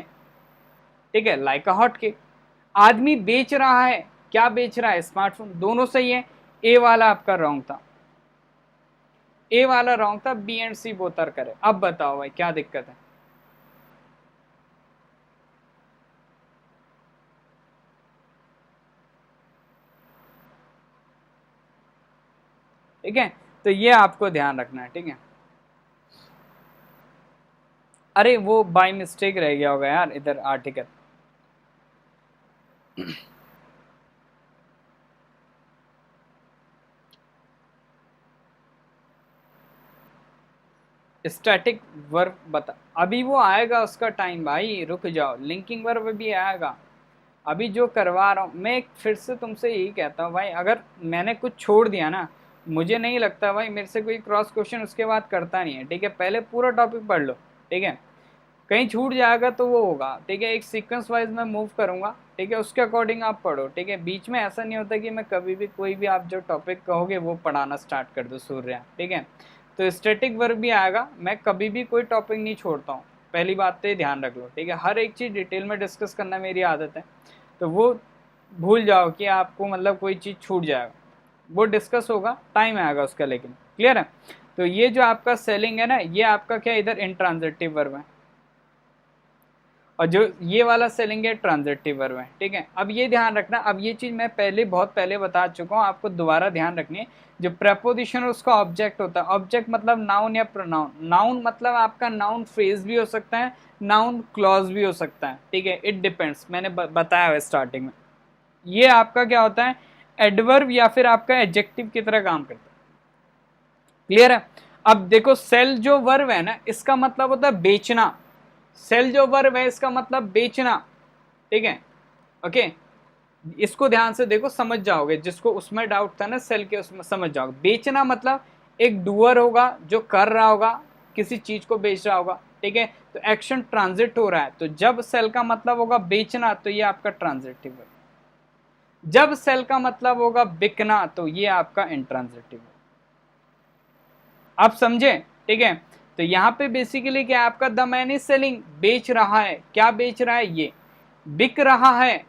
ठीक है, लाइक अ हॉट केक। आदमी बेच रहा है, क्या बेच रहा है, स्मार्टफोन, दोनों सही है। ए वाला आपका रॉन्ग था, ए वाला रॉन्ग था, B and C both are correct. अब बताओ भाई क्या दिक्कत है? ठीक है, तो ये आपको ध्यान रखना है, ठीक है। अरे वो बाय मिस्टेक रह गया होगा यार इधर आर्टिकल। स्टैटिक वर्ब बता, अभी वो आएगा उसका टाइम भाई, रुक जाओ, लिंकिंग वर्ब भी आएगा। अभी जो करवा रहा हूँ मैं, फिर से तुमसे यही कहता हूँ भाई, अगर मैंने कुछ छोड़ दिया ना, मुझे नहीं लगता भाई मेरे से कोई क्रॉस क्वेश्चन उसके बाद करता नहीं है, ठीक है। पहले पूरा टॉपिक पढ़ लो, ठीक है, कहीं छूट जाएगा तो वो होगा, ठीक है। एक सीक्वेंस वाइज मैं मूव करूंगा, ठीक है, उसके अकॉर्डिंग आप पढ़ो, ठीक है। बीच में ऐसा नहीं होता कि मैं कभी भी कोई भी आप जो टॉपिक कहोगे वो पढ़ाना स्टार्ट कर दो सूर्य, ठीक है। तो स्टैटिक वर्ब भी आएगा, मैं कभी भी कोई टॉपिक नहीं छोड़ता हूँ, पहली बात तो ये ध्यान रख लो, ठीक है। हर एक चीज़ डिटेल में डिस्कस करना मेरी आदत है, तो वो भूल जाओ कि आपको मतलब कोई चीज़ छूट जाएगा, वो डिस्कस होगा, टाइम आएगा उसका, लेकिन क्लियर है। तो ये जो आपका सेलिंग है ना, ये आपका क्या इधर इंट्रांजिटिव वर्ब है, और जो ये वाला सेलिंग है ट्रांजिटिव वर्ब है, ठीक है। अब ये ध्यान रखना, अब ये चीज़ मैं पहले बहुत पहले बता चुका हूँ, आपको दोबारा ध्यान रखनी है। जो प्रपोजिशन है उसका ऑब्जेक्ट होता है, ऑब्जेक्ट मतलब नाउन या प्रोनाउन, नाउन मतलब आपका नाउन फ्रेज भी हो सकता है, नाउन क्लॉज भी हो सकता है, ठीक है, इट डिपेंड्स, मैंने बताया है स्टार्टिंग में। ये आपका क्या होता है, एडवर्ब या फिर आपका एडजेक्टिव की तरह काम करता है। क्लियर है? अब देखो सेल जो वर्ब है ना, इसका मतलब होता है बेचना, सेल जो वर्ब है इसका मतलब बेचना, ठीक है, ओके। इसको ध्यान से देखो, समझ जाओगे, जिसको उसमें डाउट था ना सेल के, उसमें समझ जाओगे। बेचना मतलब एक डूअर होगा जो कर रहा होगा, किसी चीज को बेच रहा होगा, ठीक है। तो एक्शन ट्रांजिट हो रहा है, तो जब सेल का मतलब होगा बेचना तो ये आपका ट्रांजिटिव है, जब सेल का मतलब होगा बिकना तो ये आपका इंट्रांजिटिव है। आप समझे? ठीक है। तो यहाँ पे बेसिकली क्या आपका, द मैन इज सेलिंग, बेच रहा है, क्या बेच रहा है, ये बिक रहा है,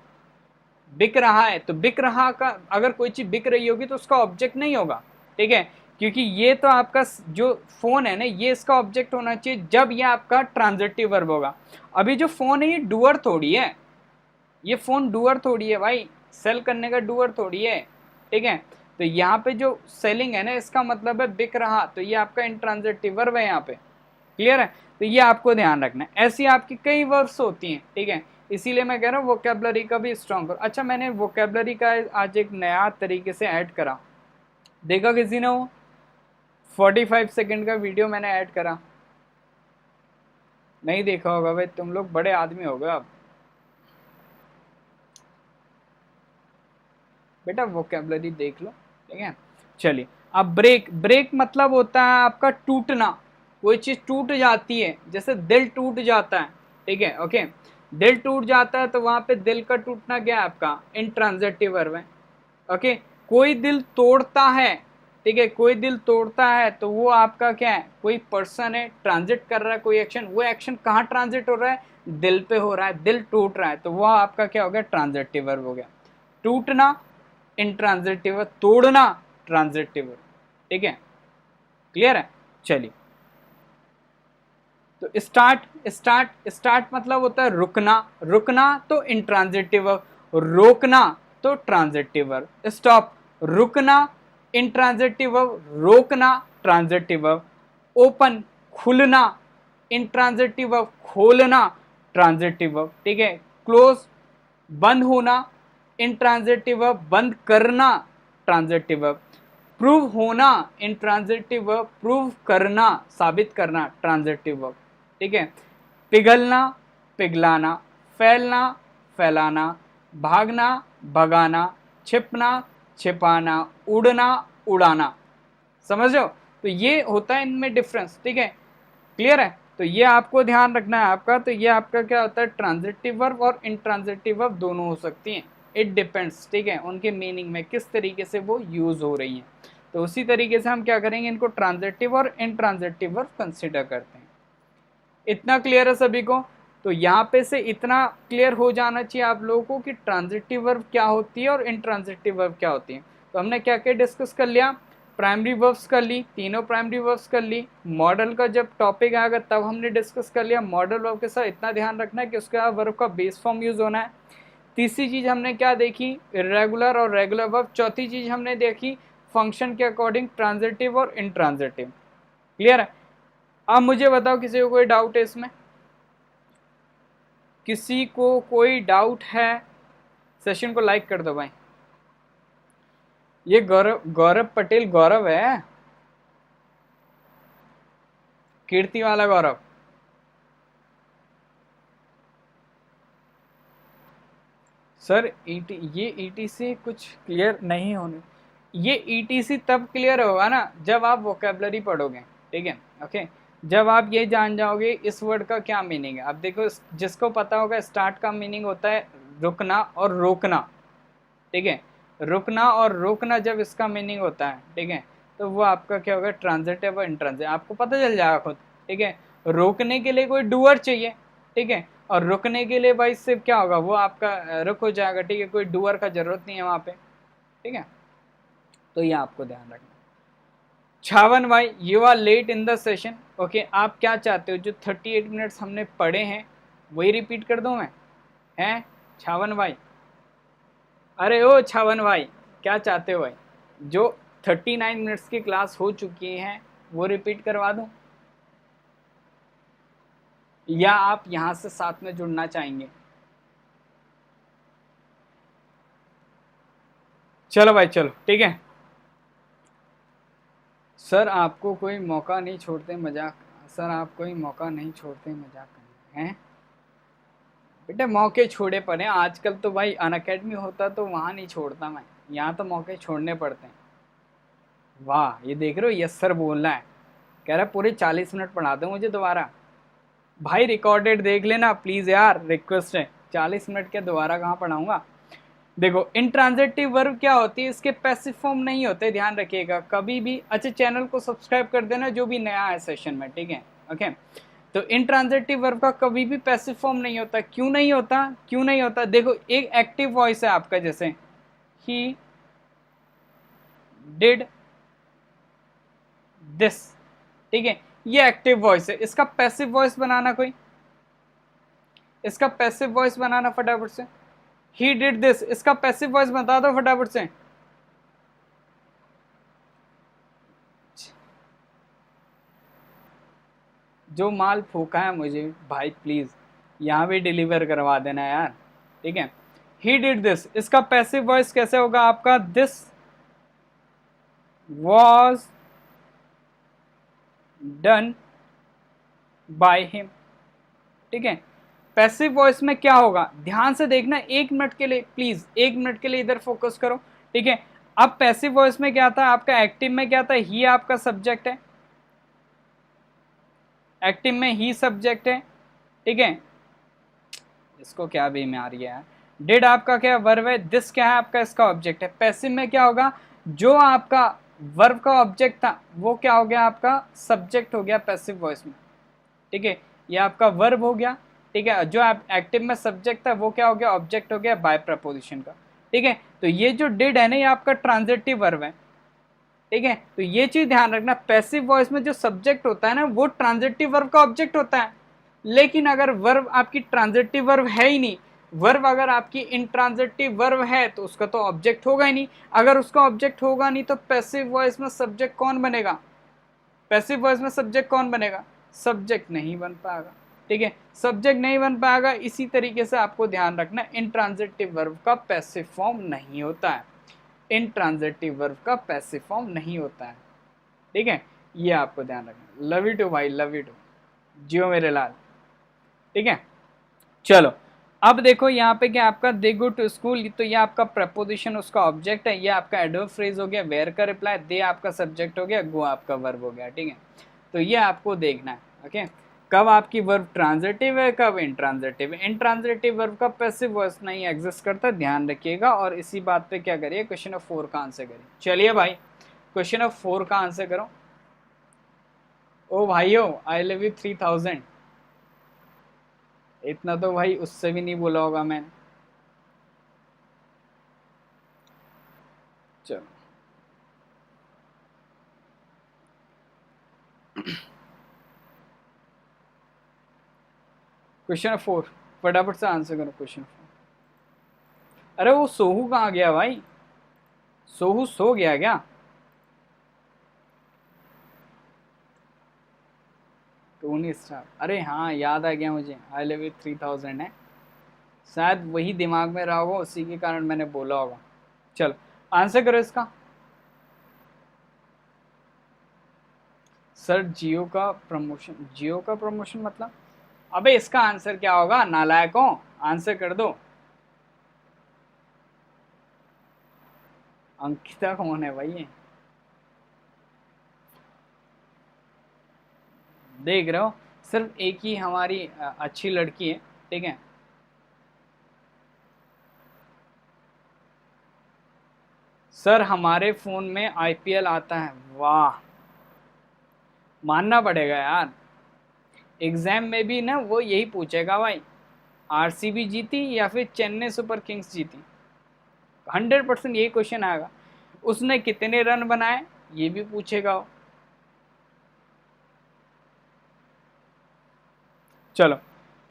बिक रहा है, तो बिक रहा का अगर कोई चीज बिक रही होगी तो उसका ऑब्जेक्ट नहीं होगा, ठीक है, क्योंकि ये तो आपका जो फोन है ना ये इसका ऑब्जेक्ट होना चाहिए जब ये आपका ट्रांजिटिव वर्ब होगा। अभी जो फोन है ये डूअर थोड़ी है, ये फोन डूअर थोड़ी है भाई, सेल करने का डूअर थोड़ी है, ठीक है। तो यहाँ पे जो सेलिंग है ना इसका मतलब है बिक रहा, तो ये आपका इंट्रांजिटिव वर्ब है यहाँ पे, क्लियर है। तो ये आपको ध्यान रखना है, ऐसी आपकी कई वर्ब्स होती हैं, ठीक है, इसीलिए मैं कह रहा हूँ वोकेबलरी का भी स्ट्रॉन्ग करो। अच्छा मैंने वोकेबलरी का आज एक नया तरीके से ऐड करा, देखा किसी ने वो 45 सेकंड का वीडियो मैंने ऐड करा, नहीं देखा होगा भाई, तुम लोग बड़े आदमी हो गए अब। बेटा वोकेबलरी देख लो, ठीक है। चलिए अब ब्रेक, ब्रेक मतलब होता है आपका टूटना, कोई चीज टूट जाती है, जैसे दिल टूट जाता है, ठीक है, ओके, दिल टूट जाता है तो वहां पे दिल का टूटना क्या है आपका इंट्रांजिटिव वर्ब है, ओके। कोई दिल तोड़ता है, ठीक है, कोई दिल तोड़ता है तो वो आपका क्या है, कोई पर्सन है, ट्रांजिट कर रहा है कोई एक्शन, वो एक्शन कहाँ ट्रांजिट हो रहा है, दिल पे हो रहा है, दिल टूट रहा है, तो वो आपका क्या हो गया ट्रांजिटिव वर्ब हो गया। टूटना इंट्रांजिटिव, तोड़ना ट्रांजिटिव, ठीक है, क्लियर है। चलिए तो स्टार्ट, स्टार्ट स्टार्ट मतलब होता है रुकना, रुकना तो इंट्रांजिटिव, रोकना तो ट्रांजिटिव, स्टॉप रुकना इंट्रांजिटिव, रोकना ट्रांजिटिव, ओपन खुलना इंट्रांजिटिव, खोलना ट्रांजिटिव, ठीक है, क्लोज बंद होना इंट्रांजिटिव, बंद करना ट्रांजिटिव, प्रूव होना इंट्रांजिटिव, प्रूव करना साबित करना ट्रांजिटिव, ठीक है, पिघलना पिघलाना, फैलना फैलाना, भागना भगाना, छिपना छिपाना, उड़ना उड़ाना, समझ रहे हो। तो ये होता है इनमें डिफरेंस, ठीक है, क्लियर है। तो ये आपको ध्यान रखना है आपका, तो ये आपका क्या होता है ट्रांजिटिव वर्ब और इंट्रांजिटिव वर्ब दोनों हो सकती हैं, इट डिपेंड्स, ठीक है, उनके मीनिंग में किस तरीके से वो यूज हो रही हैं। तो उसी तरीके से हम क्या करेंगे, इनको ट्रांजिटिव और इंट्रांजिटिव वर्ब कंसिडर करते हैं। इतना क्लियर है सभी को। तो यहाँ पे से इतना क्लियर हो जाना चाहिए आप लोगों को कि ट्रांजिटिव वर्ब क्या होती है और इंट्रांजिटिव वर्ब क्या होती है। तो हमने क्या क्या डिस्कस कर लिया, प्राइमरी वर्ब्स कर ली, तीनों प्राइमरी वर्ब्स कर ली, मॉडल का जब टॉपिक आएगा तब हमने डिस्कस कर लिया। मॉडल वर्ब के साथ इतना ध्यान रखना है कि उसका वर्ब का बेस फॉर्म यूज होना है। तीसरी चीज हमने क्या देखी, इर्रेगुलर और रेगुलर वर्ब। चौथी चीज हमने देखी फंक्शन के अकॉर्डिंग ट्रांजिटिव और इंट्रांजिटिव, क्लियर है। अब मुझे बताओ किसी को कोई डाउट है इसमें, किसी को कोई डाउट है, सेशन को लाइक कर दो भाई। ये गौरव, गौरव पटेल गौरव है, कीर्ति वाला गौरव। सर ये ईटीसी कुछ क्लियर नहीं होने, ये ईटीसी तब क्लियर होगा ना जब आप वोकेबलरी पढ़ोगे, ठीक है, ओके, जब आप ये जान जाओगे इस वर्ड का क्या मीनिंग है। अब देखो जिसको पता होगा स्टार्ट का मीनिंग होता है रुकना और रोकना, ठीक है, रुकना और रोकना जब इसका मीनिंग होता है, ठीक है, तो वो आपका क्या होगा ट्रांजिटिव और इंट्रांजिटिव, आपको पता चल जाएगा खुद, ठीक है। रोकने के लिए कोई डूअर चाहिए, ठीक है, और रुकने के लिए भाई सिर्फ क्या होगा वो आपका रुक हो जाएगा, ठीक है, कोई डूअर का जरूरत नहीं है वहाँ पे, ठीक है। तो ये आपको ध्यान रखना। छावन भाई you are late in the session, okay, आप क्या चाहते हो जो 38 मिनट्स हमने पढ़े हैं वही रिपीट कर दूं मैं, हैं छावन भाई, अरे ओ छावन भाई क्या चाहते हो भाई, जो 39 मिनट्स की क्लास हो चुकी हैं वो रिपीट करवा दूं, या आप यहां से साथ में जुड़ना चाहेंगे। चलो भाई चलो, ठीक है। सर आपको कोई मौका नहीं छोड़ते मजाक, सर आप कोई मौका नहीं छोड़ते मजाक करने हैं, बेटे मौके छोड़े पड़े आजकल तो भाई, अनअकैडमी होता तो वहाँ नहीं छोड़ता मैं, यहाँ तो मौके छोड़ने पड़ते हैं। वाह ये देख रहे हो यस सर बोल रहा है, कह रहा है पूरे 40 मिनट पढ़ा दो मुझे दोबारा। भाई रिकॉर्डेड देख लेना प्लीज़ यार, रिक्वेस्ट है, 40 मिनट के दोबारा कहाँ पढ़ाऊँगा। देखो इंट्रांजिटिव वर्ब क्या होती है, इसके पैसिव फॉर्म नहीं होते, ध्यान रखिएगा कभी भी। अच्छा चैनल को सब्सक्राइब कर देना जो भी नया है सेशन में, ठीक है, ओके। तो इंट्रांजिटिव वर्ब का कभी भी पैसिव फॉर्म नहीं होता। क्यों नहीं होता? क्यों नहीं होता? देखो एक एक्टिव वॉइस है आपका, जैसे ही डिड दिस, ठीक है, ये एक्टिव वॉइस है। इसका पैसिव वॉइस बनाना कोई, इसका पैसिव वॉइस बनाना फटाफट से। ही डिड दिस, इसका पैसिव वॉइस बता दो फटाफट से। जो माल फूका है मुझे भाई प्लीज यहाँ भी डिलीवर करवा देना यार, ठीक है। ही डिड दिस, इसका पैसिव वॉइस कैसे होगा आपका? This was done by him, ठीक है। पैसिव वॉइस में क्या होगा, ध्यान से देखना, 1 मिनट के लिए प्लीज, 1 मिनट के लिए इधर फोकस करो, ठीक है। अब पैसिव वॉइस में क्या था आपका? एक्टिव में क्या था? ही आपका सब्जेक्ट है, एक्टिव में ही सब्जेक्ट है, ठीक है। इसको क्या बेमारी है यार। डिड आपका क्या वर्ब है, दिस क्या है आपका? इसका ऑब्जेक्ट है। पैसिव में क्या होगा? जो आपका वर्ब का ऑब्जेक्ट था वो क्या हो गया आपका? सब्जेक्ट हो गया पैसिव वॉइस में, ठीक है। ये आपका वर्ब हो गया, ठीक है। जो आप एक्टिव में सब्जेक्ट था वो क्या हो गया? ऑब्जेक्ट हो गया बाय प्रपोजिशन का, ठीक है। तो ये जो डिड है ना, ये आपका ट्रांजिटिव वर्ब है, ठीक है। तो ये चीज ध्यान रखना, पैसिव वॉइस में जो सब्जेक्ट होता है ना वो ट्रांजिटिव वर्ब का ऑब्जेक्ट होता है। लेकिन अगर वर्ब आपकी ट्रांजिटिव वर्ब है ही नहीं, वर्ब अगर आपकी इंट्रांजिटिव वर्ब है तो उसका तो ऑब्जेक्ट होगा ही नहीं। अगर उसका ऑब्जेक्ट होगा नहीं तो पैसिव वॉइस में सब्जेक्ट कौन बनेगा? पैसिव वॉइस में सब्जेक्ट कौन बनेगा? सब्जेक्ट नहीं बन पाएगा, ठीक है। सब्जेक्ट नहीं बन पाएगा। इसी तरीके से आपको ध्यान रखना, इंट्रांजिटिव वर्ब का पैसिव फॉर्म नहीं होता है, इंट्रांजिटिव वर्ब का पैसिव फॉर्म नहीं होता है, ठीक है। ये आपको ध्यान रखना। लव यू टू भाई, लव यू टू, जियो मेरे लाल, ठीक है। चलो अब देखो यहाँ पे क्या आपका दे गो टू स्कूल, तो ये आपका प्रपोजिशन उसका ऑब्जेक्ट है, ये आपका एडवर्ब फ्रेज हो गया, वेयर का रिप्लाई, दे आपका सब्जेक्ट हो गया, गो आपका वर्ब हो गया, ठीक है। तो ये आपको देखना है, ओके। कब आपकी वर्ब ट्रांजिटिव है, कब इंट्रांजिटिव है। इंट्रांजिटिव वर्ब का पैसिव वॉइस नहीं एग्जिस्ट करता, ध्यान रखिएगा। और इसी बात पे क्या करिए, क्वेश्चन ऑफ 4 का आंसर करिए। चलिए भाई क्वेश्चन ऑफ 4 का आंसर करो। ओ भाइयों आई लव यू 3000, इतना तो भाई उससे भी नहीं बोला होगा मैंने। चलो क्वेश्चन 4 फटाफट से आंसर करो क्वेश्चन 4। अरे वो सोहू कहाँ गया भाई? सोहू सो गया क्या? टोनी स्टार, अरे हाँ याद आ गया मुझे, आई लव यू 3000 है, शायद वही दिमाग में रहा होगा, उसी के कारण मैंने बोला होगा। चलो आंसर करो इसका। सर जियो का प्रमोशन, जियो का प्रमोशन मतलब? अबे इसका आंसर क्या होगा नालायकों, आंसर कर दो। अंकिता कौन है भाई ये? देख रहे हो, सिर्फ एक ही हमारी अच्छी लड़की है, ठीक है। सर हमारे फोन में आईपीएल आता है, वाह, मानना पड़ेगा यार। एग्जाम में भी ना वो यही पूछेगा भाई, आरसीबी जीती या फिर चेन्नई सुपर किंग्स जीती, 100% यही क्वेश्चन आएगा। उसने कितने रन बनाए ये भी पूछेगा वो। चलो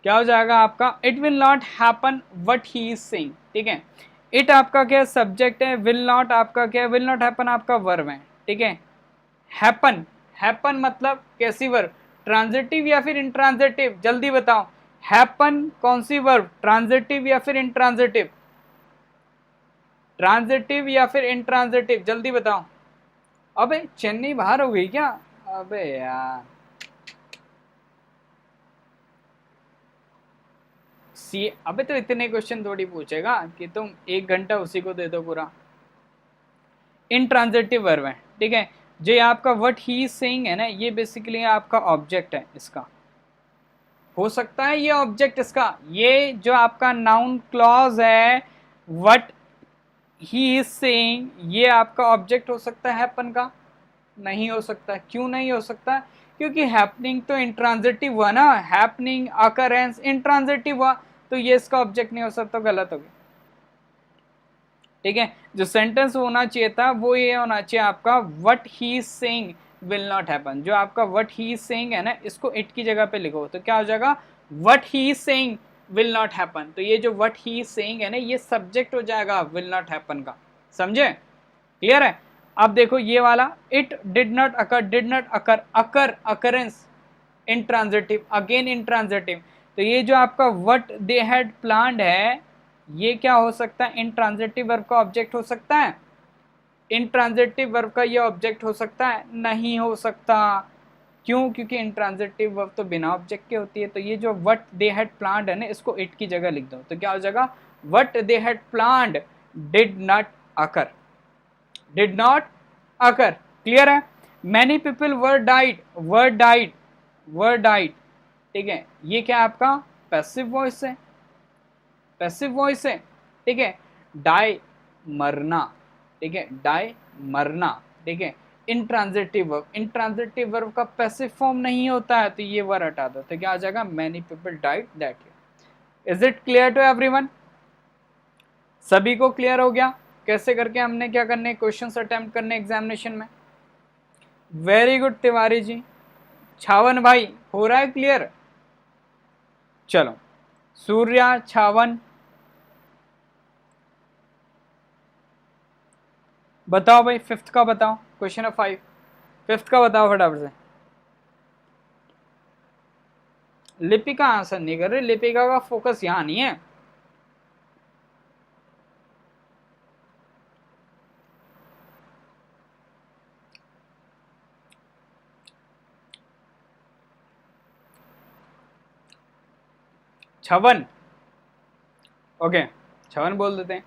क्या हो जाएगा आपका, it will not happen what he is saying, ठीक है। इट आपका क्या सब्जेक्ट है, विल नॉट आपका क्या, विल नॉट हैपन आपका वर्ब है, ठीक है। हैपन, हैपन मतलब कैसी वर्ब, ट्रांजिटिव या फिर इंट्रांजिटिव, जल्दी बताओ। हैपन कौन सी वर्ब, ट्रांजिटिव या फिर इंट्रांजिटिव, ट्रांजिटिव या फिर इंट्रांजिटिव, जल्दी बताओ। अबे चेन्नई बाहर हो गई क्या? अबे यार सी, अबे तो इतने क्वेश्चन थोड़ी पूछेगा कि तुम 1 घंटा उसी को दे दो पूरा। इंट्रांजिटिव वर्ब है, ठीक है। जो आपका व्हाट ही इज सेइंग है ना, ये बेसिकली आपका ऑब्जेक्ट है, इसका हो सकता है ये ऑब्जेक्ट इसका, ये जो आपका नाउन क्लॉज है व्हाट ही इज सेइंग, ये आपका ऑब्जेक्ट हो सकता है हैपन का? नहीं हो सकता। क्यों नहीं हो सकता? क्योंकि हैपनिंग तो इंट्रांजिटिव हुआ ना, हैपनिंग अकरेंस इंट्रांजिटिव हुआ, तो ये इसका ऑब्जेक्ट नहीं हो सकता, तो गलत हो गया। ठीक है, जो सेंटेंस होना चाहिए था वो ये होना चाहिए आपका what he is saying will not happen. जो आपका व्हाट ही इज सेइंग है ना, इसको इट की जगह पे लिखो, तो क्या हो जाएगा what he is saying will not happen. तो ये जो व्हाट ही इज सेइंग है ना, ये सब्जेक्ट हो जाएगा विल नॉट हैपन का। समझे? क्लियर है? अब देखो ये वाला, it did not occur, did not occur, occur occurrence intransitive, again intransitive. तो ये जो आपका व्हाट दे हैड प्लान्ड है, ये क्या हो सकता है, इंट्रांजिटिव वर्ब का ऑब्जेक्ट हो सकता है? इंट्रांजिटिव वर्ब का ये ऑब्जेक्ट हो सकता है? नहीं हो सकता। क्यों? क्योंकि इंट्रांजिटिव वर्ब तो बिना ऑब्जेक्ट के होती है। तो ये जो व्हाट दे हैड प्लान्ड है ना, इसको इट की जगह लिख दो, तो क्या हो जाएगा what they had planned did not occur, did not occur. Clear है? Many people were died, were died, were died. ठीक है, ये क्या आपका पैसिव वॉइस है, पैसिव वॉइस है। ठीक है, डाई मरना, ठीक है, डाई मरना। ठीक है, इंट्रांजिटिव वर्ब, इंट्रांजिटिव वर्ब का पैसिव फॉर्म नहीं होता है, तो ये वर्ड हटा दो, तो क्या आ जाएगा many people died that year. Is it clear to everyone? सभी को क्लियर हो गया कैसे करके हमने क्या करने, क्वेश्चंस अटेम्प्ट करने एग्जामिनेशन में? Very good Tiwari ji. छावन भाई हो रहा है क्लियर? चलो सूर्या, छावन बताओ भाई, फिफ्थ का बताओ, क्वेश्चन है 5, फिफ्थ का बताओ फटाफट से। लिपिका आंसर नहीं कर रही, लिपिका का फोकस यहां नहीं है। छवन, ओके छवन बोल देते हैं,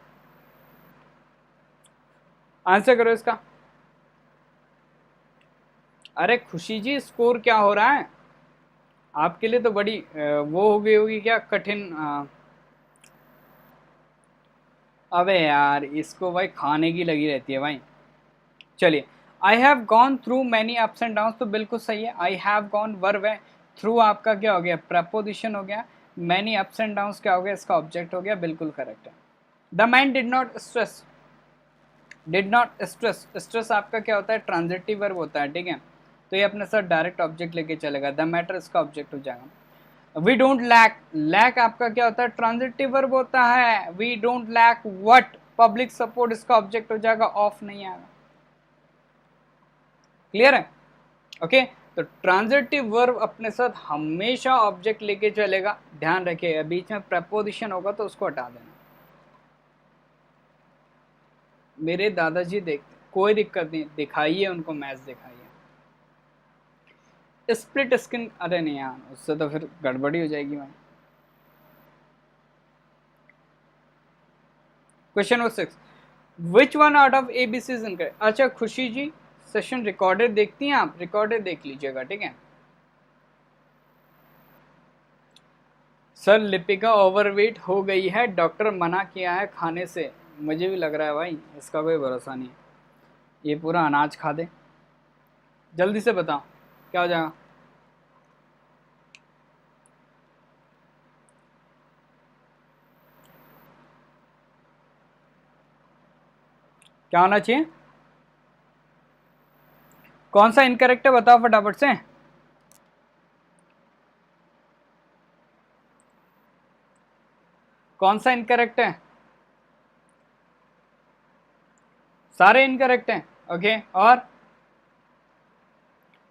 आंसर करो इसका। अरे खुशी जी स्कोर क्या हो रहा है आपके लिए? तो बड़ी वो हो गई होगी क्या, कठिन अबे यार इसको भाई खाने की लगी रहती है भाई। चलिए, I have gone through many ups and down, तो बिल्कुल सही है। आई हैव गॉन वर्ब है, थ्रू आपका क्या हो गया, प्रपोजिशन हो गया। मैनी अप्स एंड डाउन क्या हो गया, इसका ऑब्जेक्ट हो गया, बिल्कुल करेक्ट है। The man did not stress, did not stress, stress आपका क्या होता है, ट्रांजिटिव वर्ब होता है। ठीक है, तो ये अपने साथ डायरेक्ट ऑब्जेक्ट लेके चलेगा, द मैटर इसका ऑब्जेक्ट हो जाएगा। वी डोंट लैक, लैक आपका क्या होता है, ट्रांजिटिव वर्ब होता है। We don't lack what, public support इसका ऑब्जेक्ट हो जाएगा, ऑफ नहीं आएगा। क्लियर है? ओके, तो ट्रांजिटिव वर्ब अपने साथ हमेशा ऑब्जेक्ट लेके चलेगा, ध्यान रखिएगा। बीच में प्रपोजिशन होगा तो उसको हटा देना। मेरे दादाजी देखते, कोई दिक्कत नहीं, दिखाइए उनको मैच दिखाइए। स्प्लिट स्क्रीन, अरे नहीं यार उससे तो फिर गड़बड़ी हो जाएगी भाई। Question number 6, which one out of ABC is incorrect. अच्छा खुशी जी सेशन रिकॉर्डेड देखती हैं आप? रिकॉर्डेड देख लीजिएगा, ठीक है। सर लिपिका ओवरवेट हो गई है, डॉक्टर मना किया है खाने से। मुझे भी लग रहा है भाई, इसका कोई भरोसा नहीं है, ये पूरा अनाज खा दे। जल्दी से बताओ क्या हो जाएगा। क्या होना चाहिए, कौन सा इनकरेक्ट है बताओ फटाफट से। कौन सा इनकरेक्ट है? सारे इनकरेक्ट हैं। ओके, और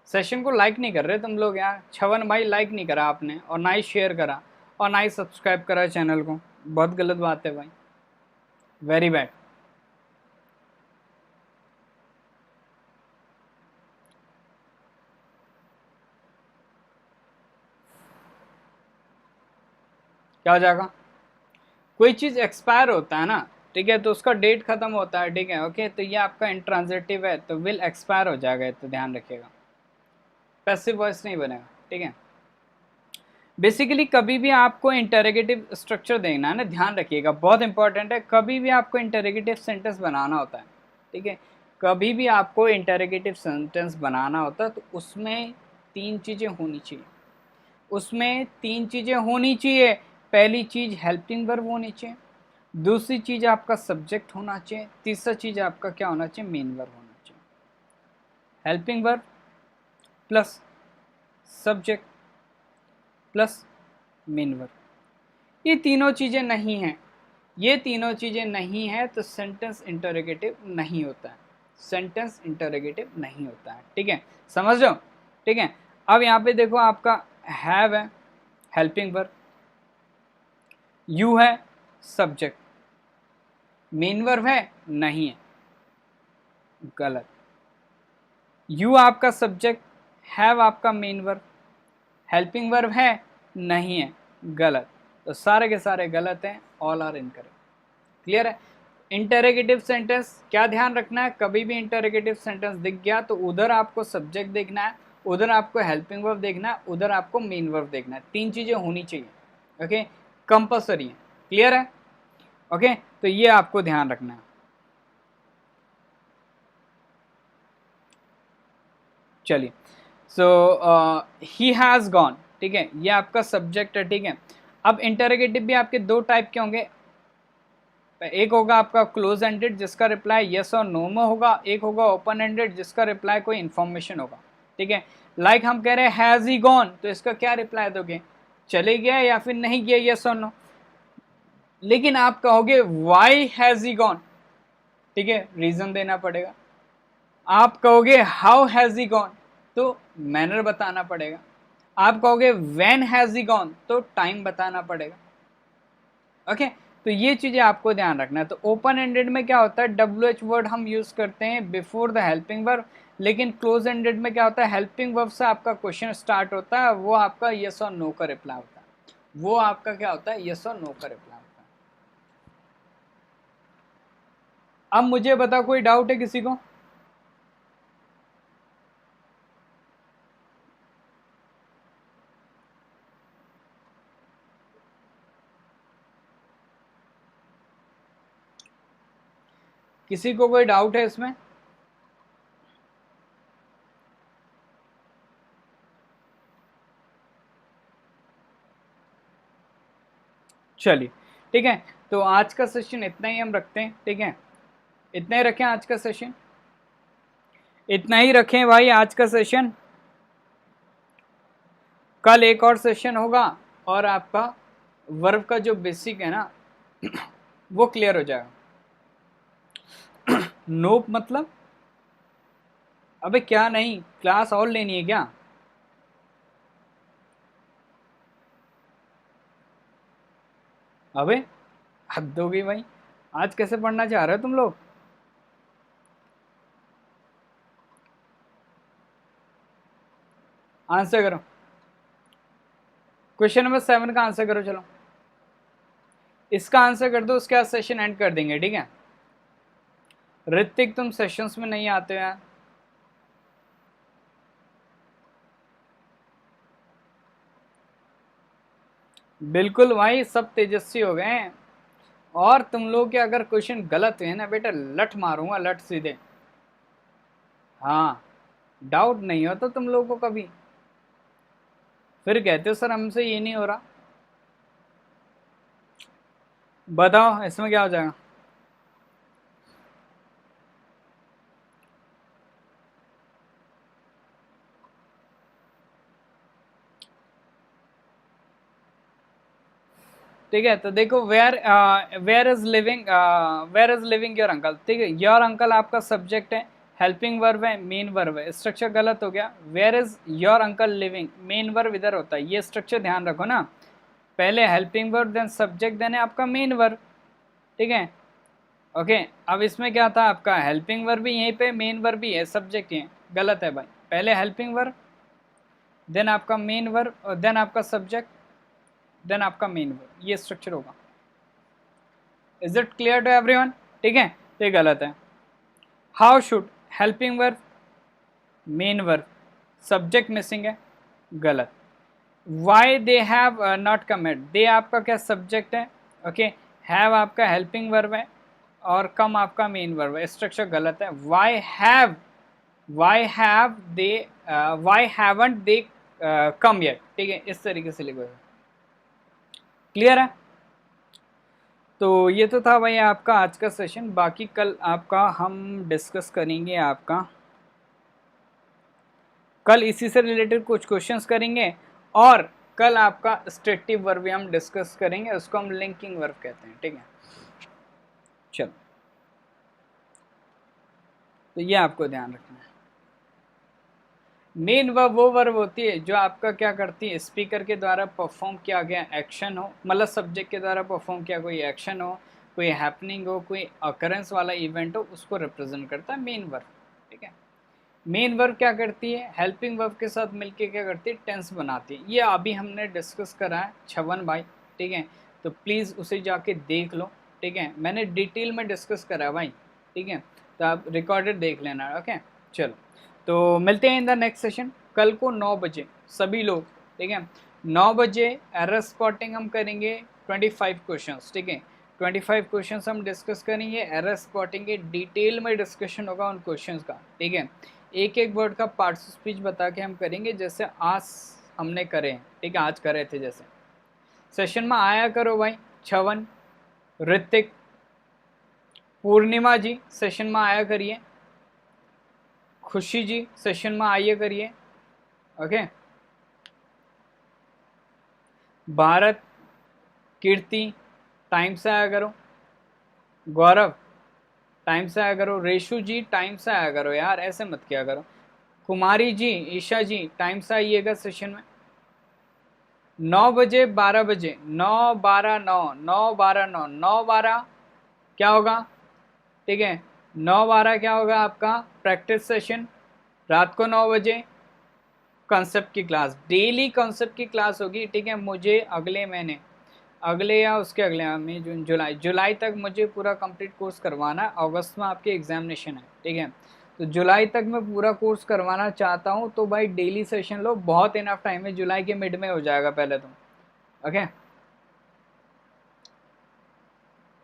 सेशन को लाइक नहीं कर रहे तुम लोग यार। छवन भाई लाइक नहीं करा आपने, और ना ही शेयर करा, और ना ही सब्सक्राइब करा चैनल को। बहुत गलत बात है भाई, वेरी बैड। क्या हो जाएगा, कोई चीज़ एक्सपायर होता है ना, ठीक है, तो उसका डेट खत्म होता है, ठीक है। ओके, तो ये आपका इंट्रांजिटिव है, तो विल एक्सपायर हो जाएगा, तो ध्यान रखिएगा, पैसिव वॉइस नहीं बनेगा, ठीक है। बेसिकली कभी भी आपको इंटरोगेटिव स्ट्रक्चर देना है ना, ध्यान रखिएगा, बहुत इंपॉर्टेंट है। कभी भी आपको इंटरोगेटिव सेंटेंस बनाना होता है, ठीक है, कभी भी आपको इंटरोगेटिव सेंटेंस बनाना होता है, तो उसमें तीन चीज़ें होनी चाहिए, उसमें तीन चीज़ें होनी चाहिए। पहली चीज़ हेल्पिंग वर्ब होनी चाहिए, दूसरी चीज़ आपका सब्जेक्ट होना चाहिए, तीसरा चीज़ आपका क्या होना चाहिए, मेन वर्ब होना चाहिए। Helping verb plus subject plus main verb, ये तीनों चीज़ें नहीं हैं, ये तीनों चीज़ें नहीं हैं तो सेंटेंस इंटरोगेटिव नहीं होता है, सेंटेंस इंटरोगेटिव नहीं होता है। ठीक है, समझ लो। ठीक है, अब यहाँ पे देखो आपका हैव है हेल्पिंग वर्ब, यू है सब्जेक्ट, मेन वर्ब है नहीं है, गलत। यू आपका सब्जेक्ट, हैव आपका मेन वर्ब, हेल्पिंग वर्ब है नहीं है, गलत। तो सारे के सारे गलत हैं, ऑल आर इनकरेक्ट। क्लियर है। इंटरोगेटिव सेंटेंस क्या ध्यान रखना है, कभी भी इंटरोगेटिव सेंटेंस दिख गया तो उधर आपको सब्जेक्ट देखना है, उधर आपको हेल्पिंग वर्ब देखना है, उधर आपको मेन वर्ब देखना है, तीन चीजें होनी चाहिए। ओके, कंपल्सरी है। क्लियर है। ओके, तो ये आपको ध्यान रखना है। चलिए, सो ही हैज गॉन, ठीक है, ये आपका सब्जेक्ट है। ठीक है, अब इंटरोगेटिव भी आपके दो टाइप के होंगे, एक होगा आपका क्लोज एंडेड जिसका रिप्लाई यस और नो में होगा, एक होगा ओपन एंडेड जिसका रिप्लाई कोई इन्फॉर्मेशन होगा। ठीक है, लाइक हम कह रहे हैं हैज ही गॉन, तो इसका क्या रिप्लाई दोगे, चले गया या फिर नहीं गया, यस और नो। लेकिन आप कहोगे वाई हैज ही गॉन, ठीक है, रीजन देना पड़ेगा। आप कहोगे हाउ हैज ही गॉन, तो मैनर बताना पड़ेगा। आप कहोगे व्हेन हैज ही गॉन, तो टाइम बताना पड़ेगा। ओके, तो ये चीजें आपको ध्यान रखना है। तो ओपन एंडेड में क्या होता है, WH वर्ड हम यूज करते हैं बिफोर द हेल्पिंग वर्ब, लेकिन क्लोज एंडेड में क्या होता है, हेल्पिंग वर्ब से आपका क्वेश्चन स्टार्ट होता है, वो आपका यस और नो का रिप्लाई होता है, वो आपका क्या होता है, यस और नो का रिप्लाई होता है। अब मुझे बता, कोई डाउट है किसी को? किसी को कोई डाउट है इसमें? चलिए, ठीक है, तो आज का सेशन इतना ही हम रखते हैं। ठीक है, इतना ही रखें आज का सेशन, इतना ही रखें भाई आज का सेशन। कल एक और सेशन होगा और आपका वर्ब का जो बेसिक है ना वो क्लियर हो जाएगा। नोप मतलब, अबे क्या नहीं, क्लास और लेनी है क्या? अबे हद हो गई भाई, आज कैसे पढ़ना चाह रहे हो तुम लोग? आंसर करो, क्वेश्चन नंबर 7 का आंसर करो। चलो, इसका आंसर कर दो, उसके बाद सेशन एंड कर देंगे। ठीक है, ऋतिक तुम सेशंस में नहीं आते हो यार। बिल्कुल भाई, सब तेजस्वी हो गए हैं। और तुम लोग के अगर क्वेश्चन गलत हुए ना बेटा, लठ मारूंगा, लठ सीधे। हाँ, डाउट नहीं होता तुम लोगों को कभी, फिर कहते हो सर हमसे ये नहीं हो रहा। बताओ इसमें क्या हो जाएगा? ठीक है, तो देखो where is living your uncle. ठीक है, योर अंकल आपका सब्जेक्ट है, हेल्पिंग वर्ब है, मेन वर्ब है, स्ट्रक्चर गलत हो गया। Where is your uncle living, main verb इधर होता है, ये स्ट्रक्चर ध्यान रखो ना, पहले helping verb then subject then है आपका मेन वर्ब। ठीक है, ओके, अब इसमें क्या था, आपका हेल्पिंग वर्ब भी यहीं पे, मेन वर्ब भी है, सब्जेक्ट ही है। गलत है भाई, पहले हेल्पिंग वर्ब देन आपका मेन वर्ब और देन आपका सब्जेक्ट देन आपका मेन वर्ब, ये स्ट्रक्चर होगा। Is it clear to everyone? ठीक है, तो ये गलत है। How should, helping verb main verb subject missing है, गलत। Why they have not commit, they आपका क्या सब्जेक्ट है, ओके, हैव आपका हेल्पिंग वर्ब है और कम आपका मेन वर्ब है, स्ट्रक्चर गलत है। Why have why have they, why haven't they come yet, ठीक है, इस तरीके से लिखो। क्लियर है? तो ये तो था भाई आपका आज का सेशन। बाकी कल आपका हम डिस्कस करेंगे, आपका कल इसी से रिलेटेड कुछ क्वेश्चंस करेंगे, और कल आपका स्ट्रेटिव वर्ब भी हम डिस्कस करेंगे, उसको हम लिंकिंग वर्ब कहते हैं, ठीक है। चलो, तो ये आपको ध्यान रखना है। मेन वर्ब वो वर्ब होती है जो आपका क्या करती है, स्पीकर के द्वारा परफॉर्म किया गया एक्शन हो, मतलब सब्जेक्ट के द्वारा परफॉर्म किया कोई एक्शन हो, कोई हैपनिंग हो, कोई अकरेंस वाला इवेंट हो, उसको रिप्रेजेंट करता है मेन वर्ब, ठीक है। मेन वर्ब क्या करती है, हेल्पिंग वर्ब के साथ मिलके क्या करती है, टेंस बनाती है। ये अभी हमने डिस्कस करा है 56 भाई, ठीक है, तो प्लीज़ उसे जाके देख लो, ठीक है, मैंने डिटेल में डिस्कस करा है भाई, ठीक है, तो आप रिकॉर्डेड देख लेना। ओके, चलो, तो मिलते हैं इन द नेक्स्ट सेशन कल को 9 बजे सभी लोग, ठीक है। 9 बजे एरर स्पॉटिंग हम करेंगे 25 क्वेश्चंस, ठीक है, 25 क्वेश्चंस हम डिस्कस करेंगे, एरर स्पॉटिंग के डिटेल में डिस्कशन होगा उन क्वेश्चंस का, ठीक है। एक एक वर्ड का पार्ट स्पीच बता के हम करेंगे, जैसे आज हमने करे हैं, ठीक है, आज करे थे जैसे। सेशन में आया करो भाई, छवन, ऋतिक, पूर्णिमा जी सेशन में आया करिए, खुशी जी सेशन में आइए करिए, ओके। भारत, कीर्ति टाइम से आया करो, गौरव टाइम से आया करो, रेशु जी टाइम से आया करो यार, ऐसे मत किया करो, कुमारी जी, ईशा जी टाइम से आइएगा सेशन में। 9 बजे 12 बजे, 9 12 9 क्या होगा, ठीक है, 9 12 क्या होगा आपका प्रैक्टिस सेशन, रात को 9 बजे कॉन्सेप्ट की क्लास, डेली कॉन्सेप्ट की क्लास होगी, ठीक है। मुझे अगले महीने, अगले या उसके अगले मई जून जुलाई, जुलाई तक मुझे पूरा कंप्लीट कोर्स करवाना है, अगस्त में आपके एग्जामिनेशन है, ठीक है, तो जुलाई तक मैं पूरा कोर्स करवाना चाहता हूँ, तो भाई डेली सेशन लो, बहुत इनफ टाइम है, जुलाई के मिड में हो जाएगा पहले तो, ओके।